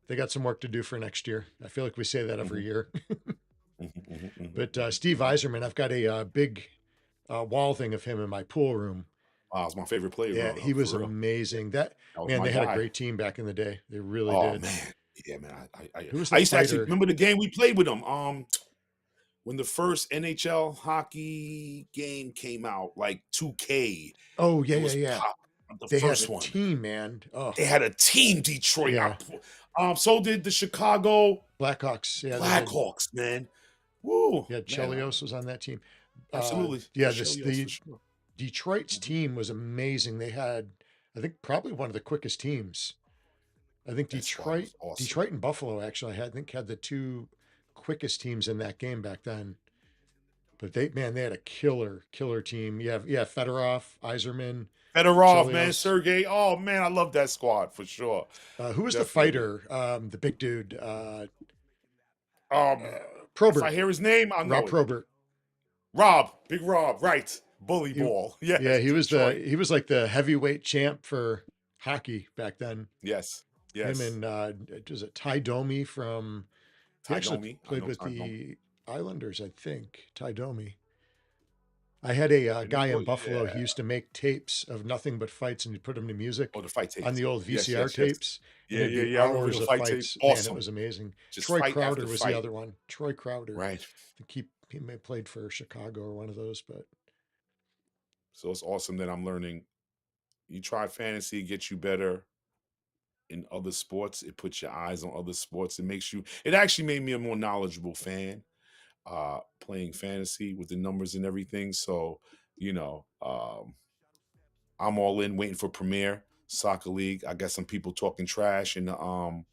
they got some work to do for next year. I feel like we say that every year. But Steve Yzerman, I've got a big wall thing of him in my pool room. Wow, it's my favorite player. Yeah, growing he up, was for real. amazing. That was Man, my they had a guy. great team back in the day. They really Oh did. man, yeah, man. Who was I the used to actually fighter? remember the game we played with them. When the first NHL hockey game came out, like 2K. Oh, It yeah, was yeah. the They had first a one. team, man. Oh, They had a team, Detroit. Yeah. So did the Chicago Blackhawks. Yeah, they had, Blackhawks, man. Woo. yeah, man, Chelios was on that team. Absolutely. Yeah, Chelios, the for sure. Detroit's team was amazing. They had, I think, probably one of the quickest teams. I think That squad was awesome. Detroit and Buffalo actually had the two quickest teams in that game back then. But they had a killer team. Yeah, Fedorov, Yzerman. Fedorov, man, Chelios. Sergey. Oh man, I love that squad for sure. Who was the Definitely. fighter? The big dude. If Probert. I hear his name, I know Rob it. Probert. Big Rob, right? Bully ball. Yes, Yeah, he was Detroit. like the heavyweight champ for hockey back then. Yes. Him and was it Ty Domi from? He Ty actually Domi. I played know with Ty the Domi. Islanders, I think. Ty Domi. I had a guy in know, Buffalo. yeah. He used to make tapes of nothing but fights, and he'd put them to music Oh, the fight tapes on the old Yes, VCR yes, yes. tapes. Yeah, and it'd be yeah. I remember hours the of fight fights. tapes. Man, Awesome. it was amazing. Just Troy fight Crowder after was fight. the other one. Troy Crowder. Right. I think he may have played for Chicago or one of those, but So it's awesome that I'm learning. You try fantasy, it gets you better in other sports. It puts your eyes on other sports. It actually made me a more knowledgeable fan, playing fantasy with the numbers and everything. So, you know, I'm all in waiting for Premier Soccer League. I got some people talking trash in our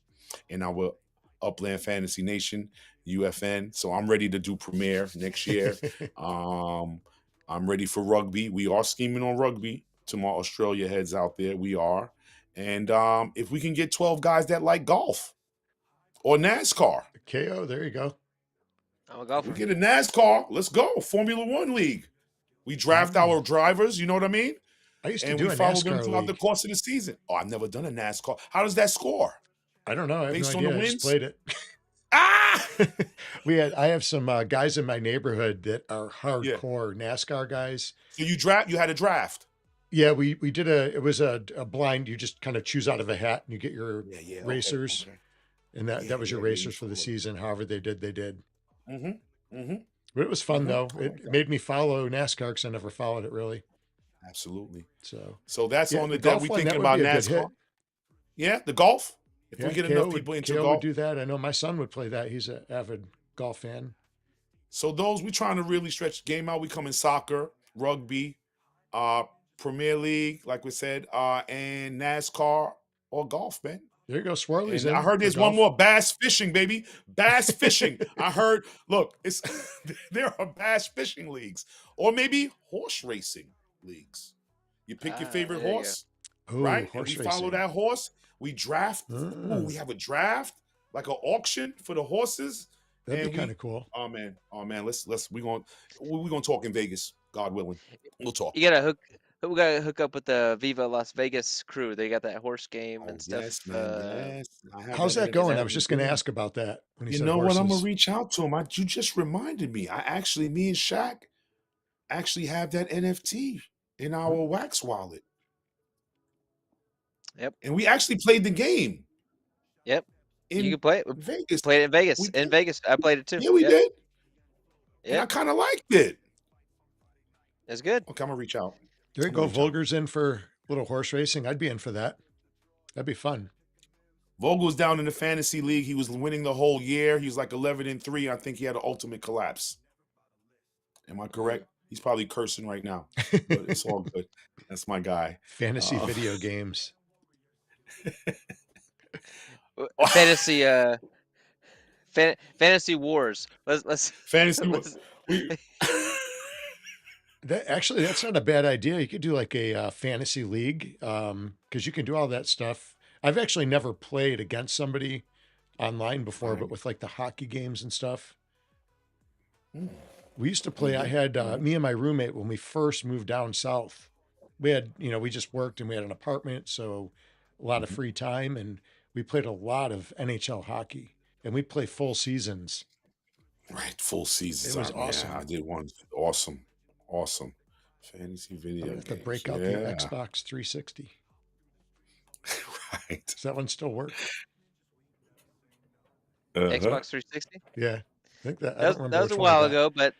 Upland Fantasy Nation, UFN. So I'm ready to do Premier next year. I'm ready for rugby. We are scheming on rugby to my Australia heads out there. We are. And if we can get 12 guys that like golf or NASCAR, KO, there you go. I'm a golfer. we get a NASCAR. Let's go. Formula One League. We draft our drivers, you know what I mean? I used to And do we a follow them NASCAR throughout the league. course of the season. Oh, I've never done a NASCAR. How does that score? I don't know. I have Based no on the idea. I just wins? played it. Ah! I have some guys in my neighborhood that are hardcore NASCAR guys. So you had a draft. Yeah, we did it was a blind. You just kind of choose out of a hat and you get your Yeah. racers. Okay. And that was your racers for the season. However they did. Mm-hmm. But it was fun though. I like It that. made me follow NASCAR because I never followed it really. Absolutely. So that's yeah, on the golf we one, thinking that would about be a good hit. NASCAR. Yeah, the golf. If Yeah, we get KO enough would- people into KO golf. would do that. I know my son would play that. He's an avid golf fan. So we trying to really stretch the game out. We come in soccer, rugby, Premier League, like we said, and NASCAR or golf, man. There you go. Swirly's And I in heard for there's one golf. more, bass fishing, baby. Bass fishing. I heard, look, it's there are bass fishing leagues, or maybe horse racing leagues. You pick your favorite There you go. horse, Oh, right? And we horse follow racing. that horse. We draft. Ooh, we have a draft, like an auction for the horses. That'd And be kind of cool. oh man. Let's we're gonna talk in Vegas, God willing. We'll talk. You gotta hook. We gotta hook up with the Viva Las Vegas crew. They got that horse game Oh and stuff. yes, man. Yes. I have How's that NFT going? I was game. just going to ask about that when he You said know what? I'm gonna horses. reach out to him. You just reminded me. Me and Shaq actually have that NFT in our Wax wallet. Yep. And we actually played the game. Yep. You In can play it. Vegas. Played it in Vegas. We In did. Vegas, I played it too. Yeah, we Yep. did. And I Yep. kind of liked it. It's good. Okay, I'm gonna reach out. There you I'm go. gonna reach out. Vulgar's in for a little horse racing. I'd be in for that. That'd be fun. Vogel's down in the fantasy league. He was winning the whole year. He was like 11-3. I think he had an ultimate collapse. Am I correct? He's probably cursing right now, but it's all good. That's my guy. Fantasy video games. Fantasy. Fantasy wars. Let's Fantasy. let's- That's not a bad idea. You could do like a fantasy league because you can do all that stuff. I've actually never played against somebody online before, but Right. with like the hockey games and stuff. Mm. We used to play. I had me and my roommate when we first moved down south. We had, we just worked and we had an apartment, so a lot of free time, and we played a lot of NHL hockey, and we play full seasons. Right, full seasons. It was awesome. Yeah, I did one. Awesome. Fantasy I'm video gonna have to games. break out the Yeah. Xbox 360. Right. Does that one still work? Xbox 360. Yeah, I think that. I That don't was, remember that was which a one I while got. ago, but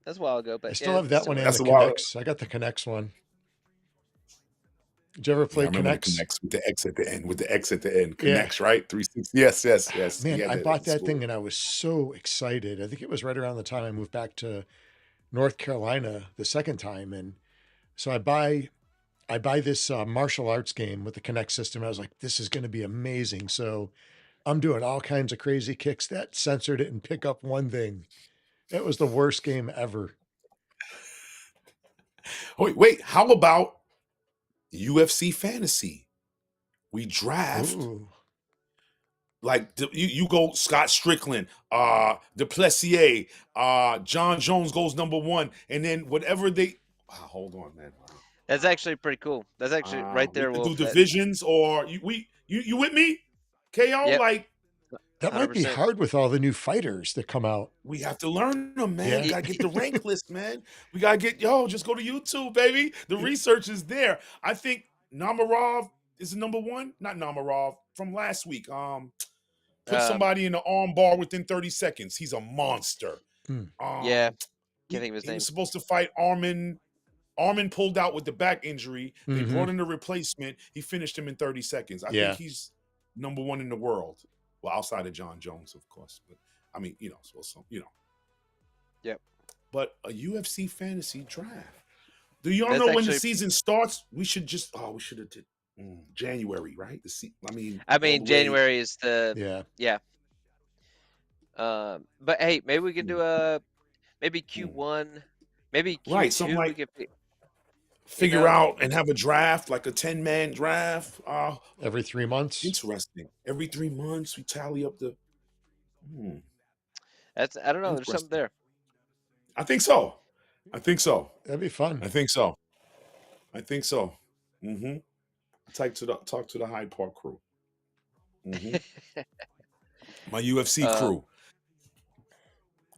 that's a while ago. But I still yeah, have that still one and works. That's the a while- Kinects. I got the Kinects one. Did you ever Yeah, I play remember the Kinects? Connects with the X at the end. With the X at the end. Yeah. Connects, right? 360. Yes. Man, Yeah, I bought at that school. thing and I was so excited. I think it was right around the time I moved back to North Carolina the second time, and so I buy this martial arts game with the Kinect system. I was like, this is going to be amazing. So I'm doing all kinds of crazy kicks that censored it and pick up one thing. It was the worst game ever. Wait. How about UFC fantasy? We draft. Ooh. Like you go Scott Strickland, Duplessis, John Jones goes number 1, and then whatever they. Hold on, man. That's actually pretty cool. That's actually right there. We could Wolf. do divisions, or you with me, KO? Yep. Like That might be 100%. hard with all the new fighters that come out. we have to learn them, man. Yeah. We gotta get the rank list, man. We gotta get just go to YouTube, baby. The research is there. I think Namarov is the number 1. Not Namarov from last week. Put somebody in the arm bar within 30 seconds. He's a monster. Hmm. Yeah. Can't think of his He name. was supposed to fight Armin. Armin pulled out with the back injury. They Mhm. brought in a replacement. He finished him in 30 seconds. I Yeah. think he's number 1 in the world. Well, outside of John Jones, of course. But I mean, Yep. But a UFC fantasy draft. Do y'all That's know when the actually- season starts? We should have did January, right? all the way- January is the Yeah. But hey, maybe we could do maybe Q1, maybe Q2. Right, something like- we could figure know- out and have a draft, like a 10-man draft. Every 3 months. Interesting. Every 3 months, we tally up the. I don't know. There's something there. I think so. That'd be fun. I think so. Mm-hmm. Talk to the Hyde Park crew. Mhm. My UFC crew.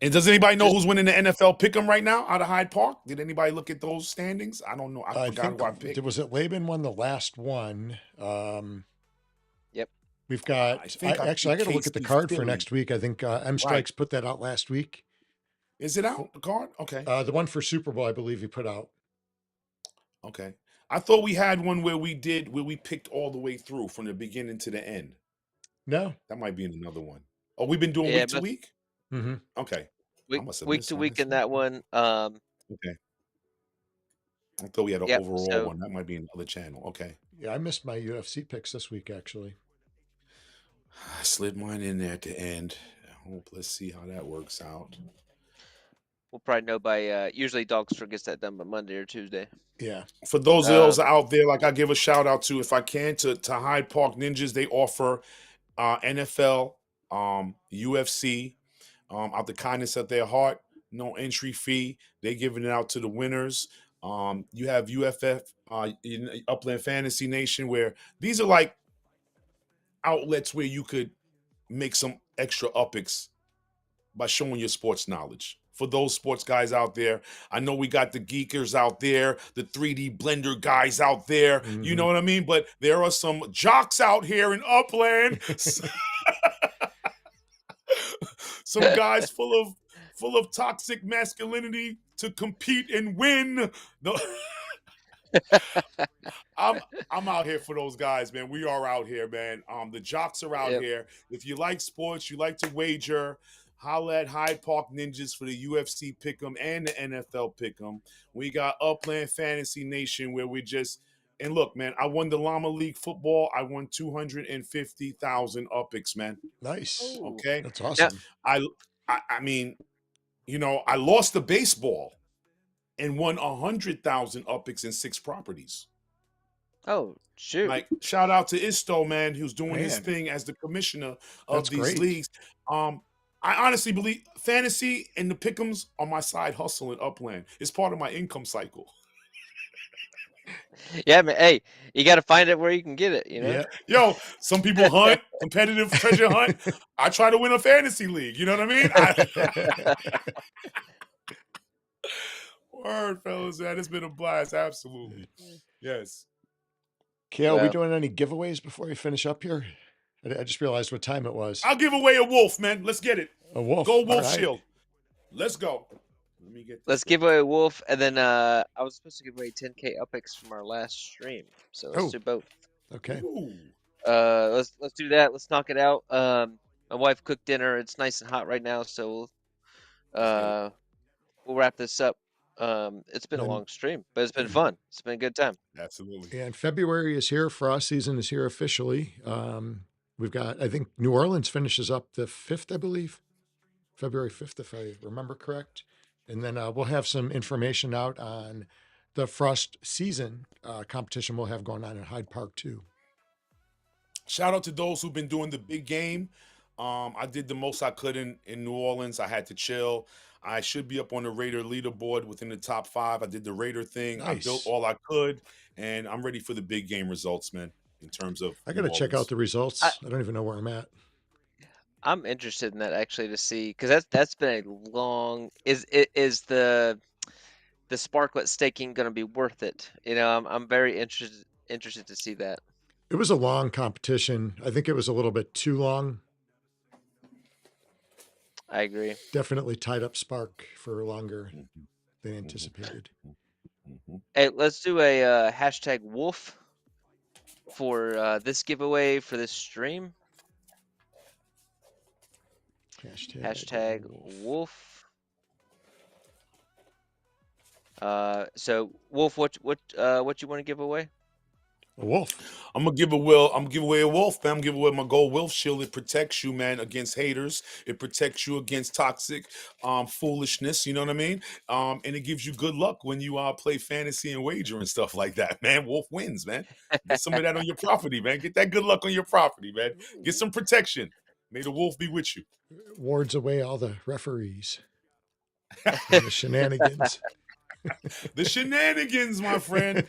And does anybody know who's winning the NFL Pick'em right now out of Hyde Park? Did anybody look at those standings? I don't know. I forgot think who I picked. was it Laban won the last one. Yep. We've got. I think I actually, I got to look picked at the KC card for Philly. next week. I think M Strikes put that out last week. Is it out, the card? Okay. The one for Super Bowl, I believe he put out. Okay. I thought we had one where we picked all the way through from the beginning to the end. No. That might be in another one. Oh, we've been doing Yeah, week to but- week? Mm-hmm. Okay. Week must have week missed to one week this in that one. Okay. I thought we had an Yep. overall So one. That might be another channel. Okay. Yeah, I missed my UFC picks this week actually. I slid mine in there at the end. Let's see how that works out. we'll probably know by usually Dogster gets that done by Monday or Tuesday. Yeah. For those of those Um, out there, like I give a shout out to, if I can, to Hyde Park Ninjas. They offer NFL, UFC, out the kindness of their heart, no entry fee. They giving it out to the winners. You have UFF, Upland Fantasy Nation, where these are like outlets where you could make some extra upics by showing your sports knowledge. For those sports guys out there, I know we got the geekers out there, the 3D blender guys out there, you know what I mean? But there are some jocks out here in Upland. Some guys full of toxic masculinity to compete and win. I'm out here for those guys, man. We are out here, man. The jocks are out Yep. here. If you like sports, you like to wager, holla at Hyde Park Ninjas for the UFC pick'em and the NFL pick'em. We got Upland Fantasy Nation where we just, and look, man, I won the Llama League football. I won 250,000 upics, man. Nice. Ooh. Okay. That's awesome. I mean, I lost the baseball and won 100,000 upics in 6 properties. Oh shoot! Like, shout out to Isto, man, who's doing his Man. thing as the commissioner of That's these great. leagues. I honestly believe fantasy and the pick'ems are my side hustle in Upland. It's part of my income cycle. Yeah, man. Hey, you got to find it where you can get it. You know. Yeah. Yo, some people hunt, competitive treasure hunt. I try to win a fantasy league. You know what I mean? Word, fellas, man. It's been a blast. Absolutely. Yes. Kale, we Well, doing any giveaways before we finish up here? I just realized what time it was. I'll give away a wolf, man. Let's get it. A wolf. Go All Wolf right. Shield. Let's go. Let me get this. let's give away a wolf, and then I was supposed to give away 10K upics from our last stream, so let's Oh. do both. Okay. Ooh. Let's do that. Let's knock it out. My wife cooked dinner. It's nice and hot right now, so we'll wrap this up. It's been a And- long stream, but it's been fun. It's been a good time. Absolutely. And February is here. Frost season is here officially. We've got, I think New Orleans finishes up the 5th, I believe. February 5th, if I remember correct. And then we'll have some information out on the Frost season competition we'll have going on in Hyde Park too. Shout out to those who've been doing the big game. I did the most I could in New Orleans. I had to chill. I should be up on the Raider leaderboard within the top 5. I did the Raider thing. I built Nice. all I could, and I'm ready for the big game results, man, in terms of I got to New check out Orleans. the results. I don't even know where I'm at. I'm interested in that actually to see, because that's been a long. Is the Sparklet staking going to be worth it? I'm very interested to see that. It was a long competition. I think it was a little bit too long. I agree. Definitely tied up Spark for longer Mhm. than anticipated. Mhm. Hey, let's do a hashtag wolf for this giveaway for this stream. Hashtag wolf. So Wolf, what you want to give away? A wolf. I'm gonna give away a wolf, man. I'm giving away my gold wolf shield. It protects you, man, against haters. It protects you against toxic foolishness. You know what I mean? And it gives you good luck when you play fantasy and wager and stuff like that, man. Wolf wins, man. Get some of that on your property, man. Get that good luck on your property, man. Get some protection. May the wolf be with you. Wards away all the referees and the shenanigans. The shenanigans, my friend.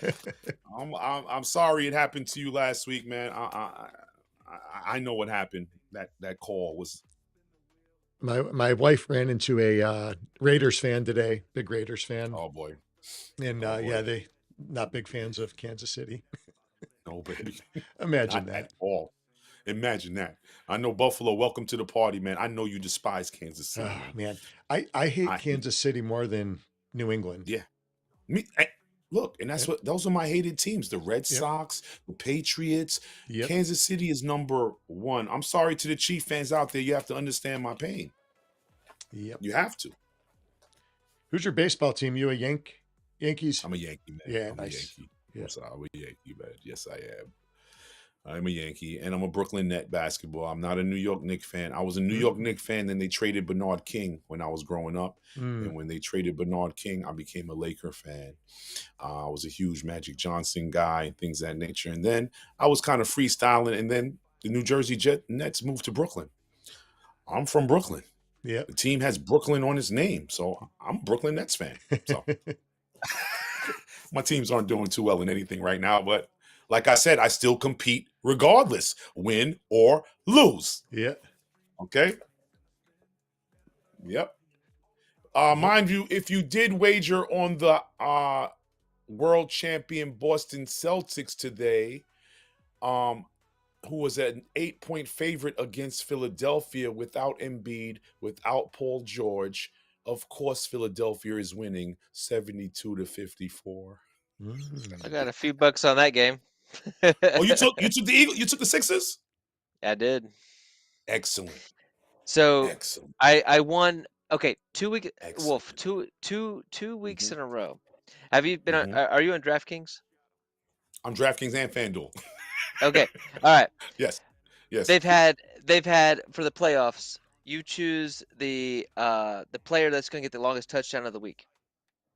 I'm sorry it happened to you last week, man. I know what happened. That call was. My wife ran into a Raiders fan today, big Raiders fan, Oh boy. and Oh, boy. yeah, they not big fans of Kansas City. No, baby. Imagine Not that. at all. Imagine that. I know Buffalo. Welcome to the party, man. I know you despise Kansas City. Oh, man. man, I hate I hate Kansas City more than New England. Yeah. Look, and that's what those are my hated teams: the Red Sox, the Patriots. Yep. Kansas City is number 1. I'm sorry to the Chief fans out there. You have to understand my pain. Yep. You have to. Who's your baseball team? You a Yank? Yankees. I'm a Yankee, man. Yeah, I'm a nice. Yankee. Yeah. I'm a Yankee, man. Yes, I am. I'm a Yankee, and I'm a Brooklyn Net basketball. I'm not a New York Knicks fan. I was a New York Mm. Knicks fan, then they traded Bernard King when I was growing up. Mm. And when they traded Bernard King, I became a Laker fan. I was a huge Magic Johnson guy and things of that nature. And then I was kind of freestyling, and then the New Jersey Nets moved to Brooklyn. I'm from Brooklyn. Yep. The team has Brooklyn on its name, so I'm a Brooklyn Nets fan. So my teams aren't doing too well in anything right now, but like I said, I still compete regardless, win or lose. Yeah. Okay. Yep. Mind you, if you did wager on the world champion Boston Celtics today, who was an 8-point favorite against Philadelphia without Embiid, without Paul George, of course Philadelphia is winning 72-54. I got a few bucks on that game. Oh, you took the Eagles, you took the Sixers? I did. Excellent. So Excellent. I won. Okay, 2 weeks. Wolf, Excellent. two weeks Mhm. in a row. Have you been on? Mhm. Are you on DraftKings? I'm DraftKings and FanDuel. Okay. All right. Yes. Yes. They've had for the playoffs. You choose the player that's going to get the longest touchdown of the week,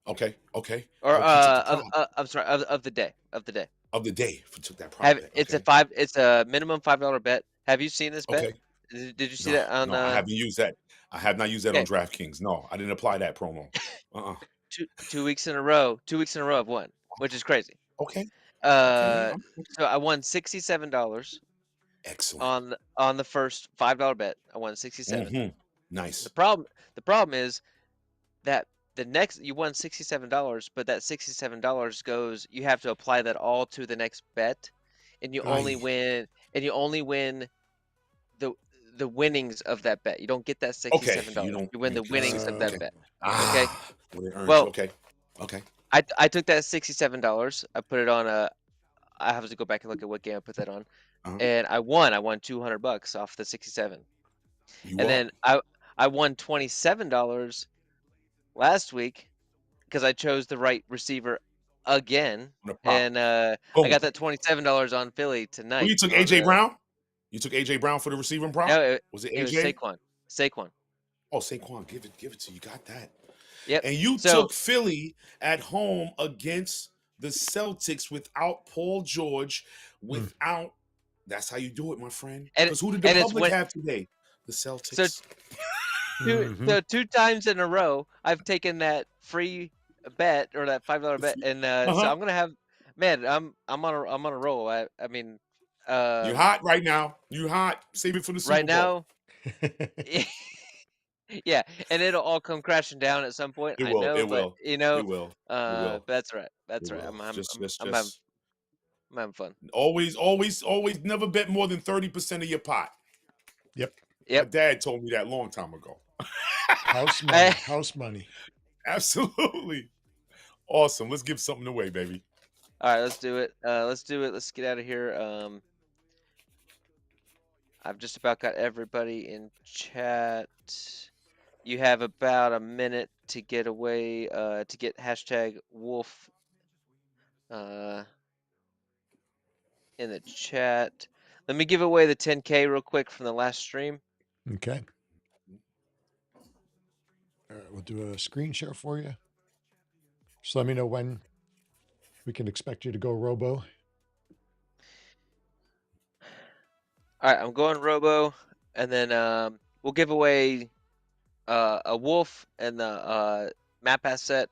Okay. Okay. or Oh, he took the prop I'm sorry, of the day. of the day. Took that prop bet. Okay. It's a minimum $5 bet. Have you seen this bet? Okay. Did you see No, that on no, I haven't used that. I have not used that on okay, DraftKings. No, I didn't apply that promo. Uh-uh. 2 weeks in a row. 2 weeks in a row I've won, which is crazy. Okay. Okay. Uh, so I won $67 Excellent. on the first $5 bet. I won 67. Mm-hmm. Nice. The problem is that the next you won $67, but that $67 goes. You have to apply that all to the next bet, and you only Aye. win the winnings of that bet. You don't get that Okay. $67. You win the get winnings of that okay. bet. Okay. Ah, what it earns. Well, Okay. Okay. I took that $67. I put it on a. I have to go back and look at what game I put that on, Uh-huh. and I won. I won $200 off the 67. You And up. then I won $27 last week because I chose the right receiver again, On the prop. and I Boom. got that $27 on Philly tonight. Who you took? AJ Brown? You took AJ Brown for the receiving prop? No, Was it it was AJ? Saquon. Oh, Saquon, give it to you. Got that. Yep. And you So took Philly at home against the Celtics without Paul George, without. That's how you do it, my friend. and Because who did the and it's public when have today? The so Celtics. so 2 times in a row I've taken that free bet or that $5 bet, and so Uh-huh. I'm gonna have man. I'm on a roll. I mean, You're hot right now. You hot. Save it for the Super right Bowl. now. Yeah, and it'll all come crashing down at some point. It I will. know, It but will. It will. It will. that's right. That's It right. will. I'm having fun. Always never bet more than 30% of your pot. Yep. My Yep. dad told me that a long time ago. House money. House money. Absolutely. Awesome. Let's give something away, baby. All right, let's do it. Let's get out of here. I've just about got everybody in chat. You have about a minute to get away, to get hashtag Wolf in the chat. Let me give away the 10K real quick from the last stream. Okay. All right, we'll do a screen share for you. Just let me know when we can expect you to go robo. All right, I'm going robo, and then we'll give away a wolf and the map asset,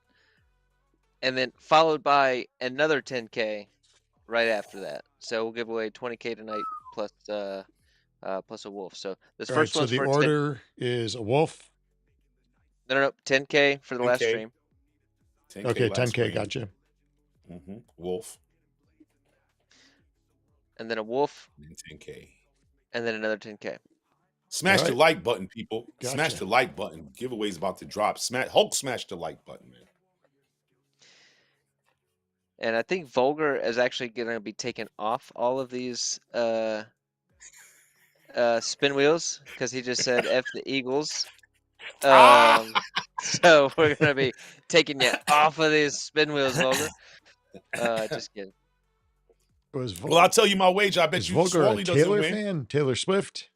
and then followed by another 10K right after that. So we'll give away 20K tonight plus plus a wolf. So this All first right, one's so the for order is a wolf. No, 10K for the last 10K. stream. 10K Okay, last 10K, stream. gotcha. Wolf. And then a wolf, And 10K. and then another 10K. Smash All the right. like button, people. Gotcha. Smash the like button. Giveaway's about to drop. Hulk smash the like button, man. And I think Vulgar is actually going to be taking off all of these spin wheels because he just said F the Eagles. So we're gonna be taking you off of these spin wheels, Vulgar. Just kidding. Well, I'll tell you my wager. I bet is you Vulgar a Swally doesn't Taylor win. fan? Taylor Swift?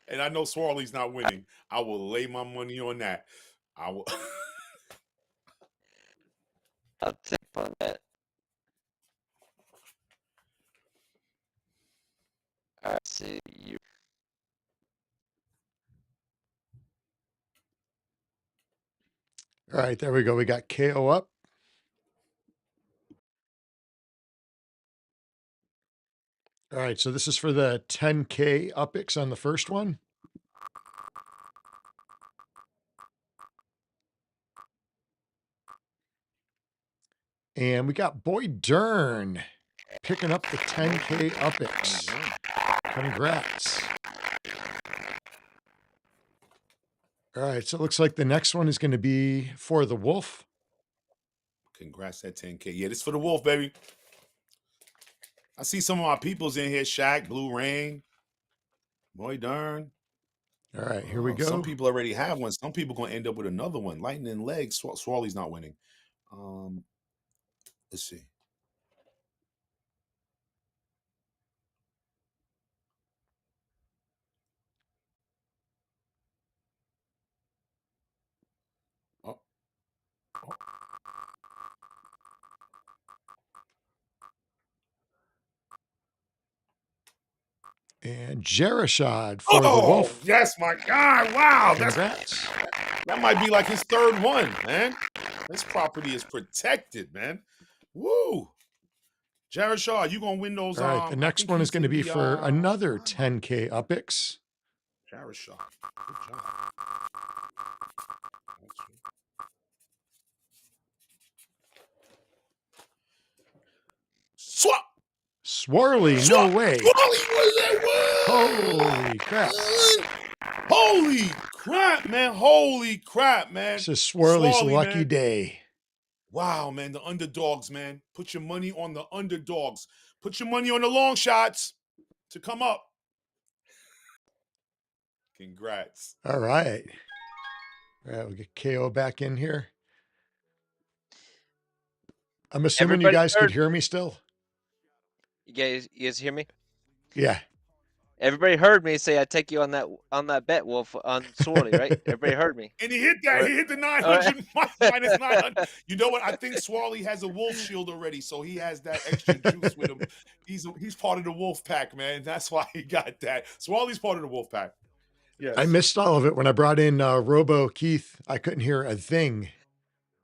And I know Swirly's not winning. I will lay my money on that. I will. I'll take on that. All right, see you. All right, there we go. We got KO up. All right, so this is for the 10K UPIX on the first one. And we got Boyd Dern picking up the 10K UPIX. Congrats. All right, so it looks like the next one is going to be for the Wolf. Congrats at 10K. Yeah, this is for the Wolf, baby. I see some of my peoples in here. Shaq, Blue Rain, Boy Dern. All right, here we go. Some people already have one. Some people going to end up with another one. Lightning Legs. Swally's not winning. Let's see. Oh. And Jerishad for the Wolf. Yes, my God. Wow. Congrats. That might be like his third one, man. This property is protected, man. Woo. Jared Shaw, you going to win those. All right, the next one is going to be for another 10K UPIX. Jared Shaw. Good job. Swap. Swirly, no way. Holy crap. Holy crap, man. Holy crap, man. This is Swirly's lucky man. day. Wow, man. The underdogs, man. Put your money on the underdogs. Put your money on the long shots to come up. Congrats. All right. All right, we'll get KO back in here. I'm assuming you guys could hear me still. You guys hear me? Yeah. Everybody heard me say I'd take you on that bet, Wolf, on Swirly, right? Everybody heard me. And he hit that. Right. He hit the 900 minus 900. You know what? I think Swally has a wolf shield already, so he has that extra juice with him. He's part of the wolf pack, man. That's why he got that. Swally's part of the wolf pack. Yes. I missed all of it when I brought in Robo Keith. I couldn't hear a thing.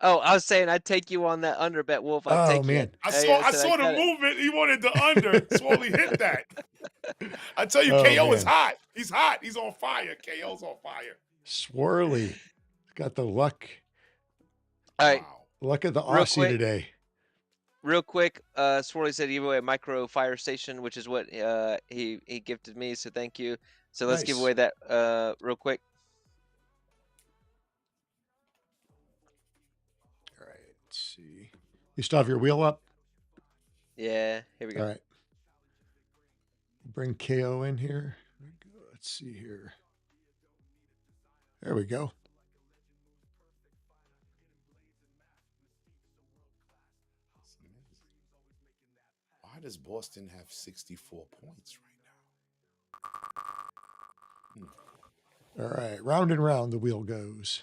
Oh, I was saying I'd take you on that under bet, Wolf. I'd take man. You. I saw the movement. He wanted the under. Swally hit that. I tell you, KO is hot. He's hot. He's on fire. KO's on fire. Swirly. Got the luck. All right. Luck of the Aussie today. Real quick, Swirly said he gave away a micro fire station, which is what he gifted me, so thank you. So let's give away that real quick. All right, let's see. You still have your wheel up? Yeah, here we go. All right. Bring KO in here. Let's see here. There we go. Why does Boston have 64 points right now? All right, round and round the wheel goes.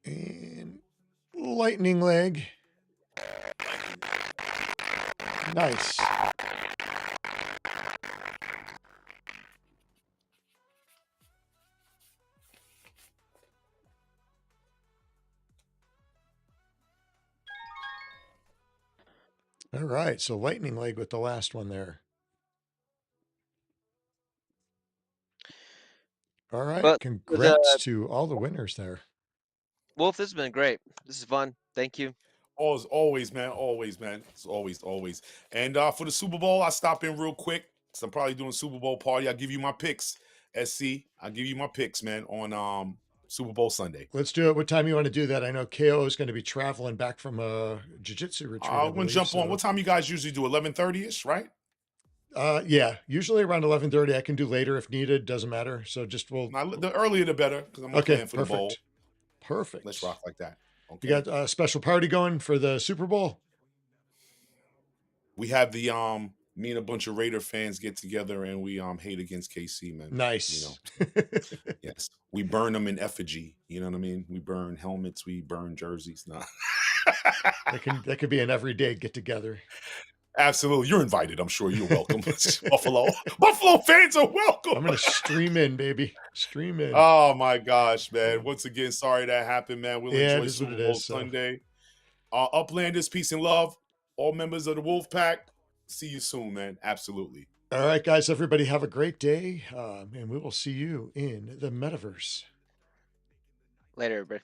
And lightning leg. Nice. All right, so lightning leg with the last one there. All right, well, congrats to all the winners there. Wolf, this has been great. This is fun. Thank you. Always, man. Always, man. It's always. And for the Super Bowl, I'll stop in real quick because I'm probably doing a Super Bowl party. I'll give you my picks, SC. I'll give you my picks, man, on Super Bowl Sunday. Let's do it. What time you want to do that? I know KO is going to be traveling back from a jiu-jitsu retreat. I'm going to jump on. What time you guys usually do? 11:30-ish, right? Yeah, usually around 11:30. I can do later if needed. Doesn't matter. So just we'll. Now, the earlier the better, because I'm gonna Okay, plan for the bowl. perfect, perfect. Let's rock like that. You Okay. got a special party going for the Super Bowl? We have the me and a bunch of Raider fans get together and we hate against KC, man. You know, Nice. yes. We burn them in effigy. You know what I mean? We burn helmets, we burn jerseys. Nah. That could be an everyday get together. Absolutely. You're invited. I'm sure you're welcome. Buffalo. Buffalo fans are welcome. I'm gonna stream in, baby. Stream in. Oh my gosh, man. Once again, sorry that happened, man. We'll Yeah, it enjoy is what Super it Bowl is, so. Sunday. Uplanders, peace and love. All members of the Wolf Pack. See you soon, man. Absolutely. All right, guys. Everybody have a great day, and we will see you in the metaverse. Later, everybody.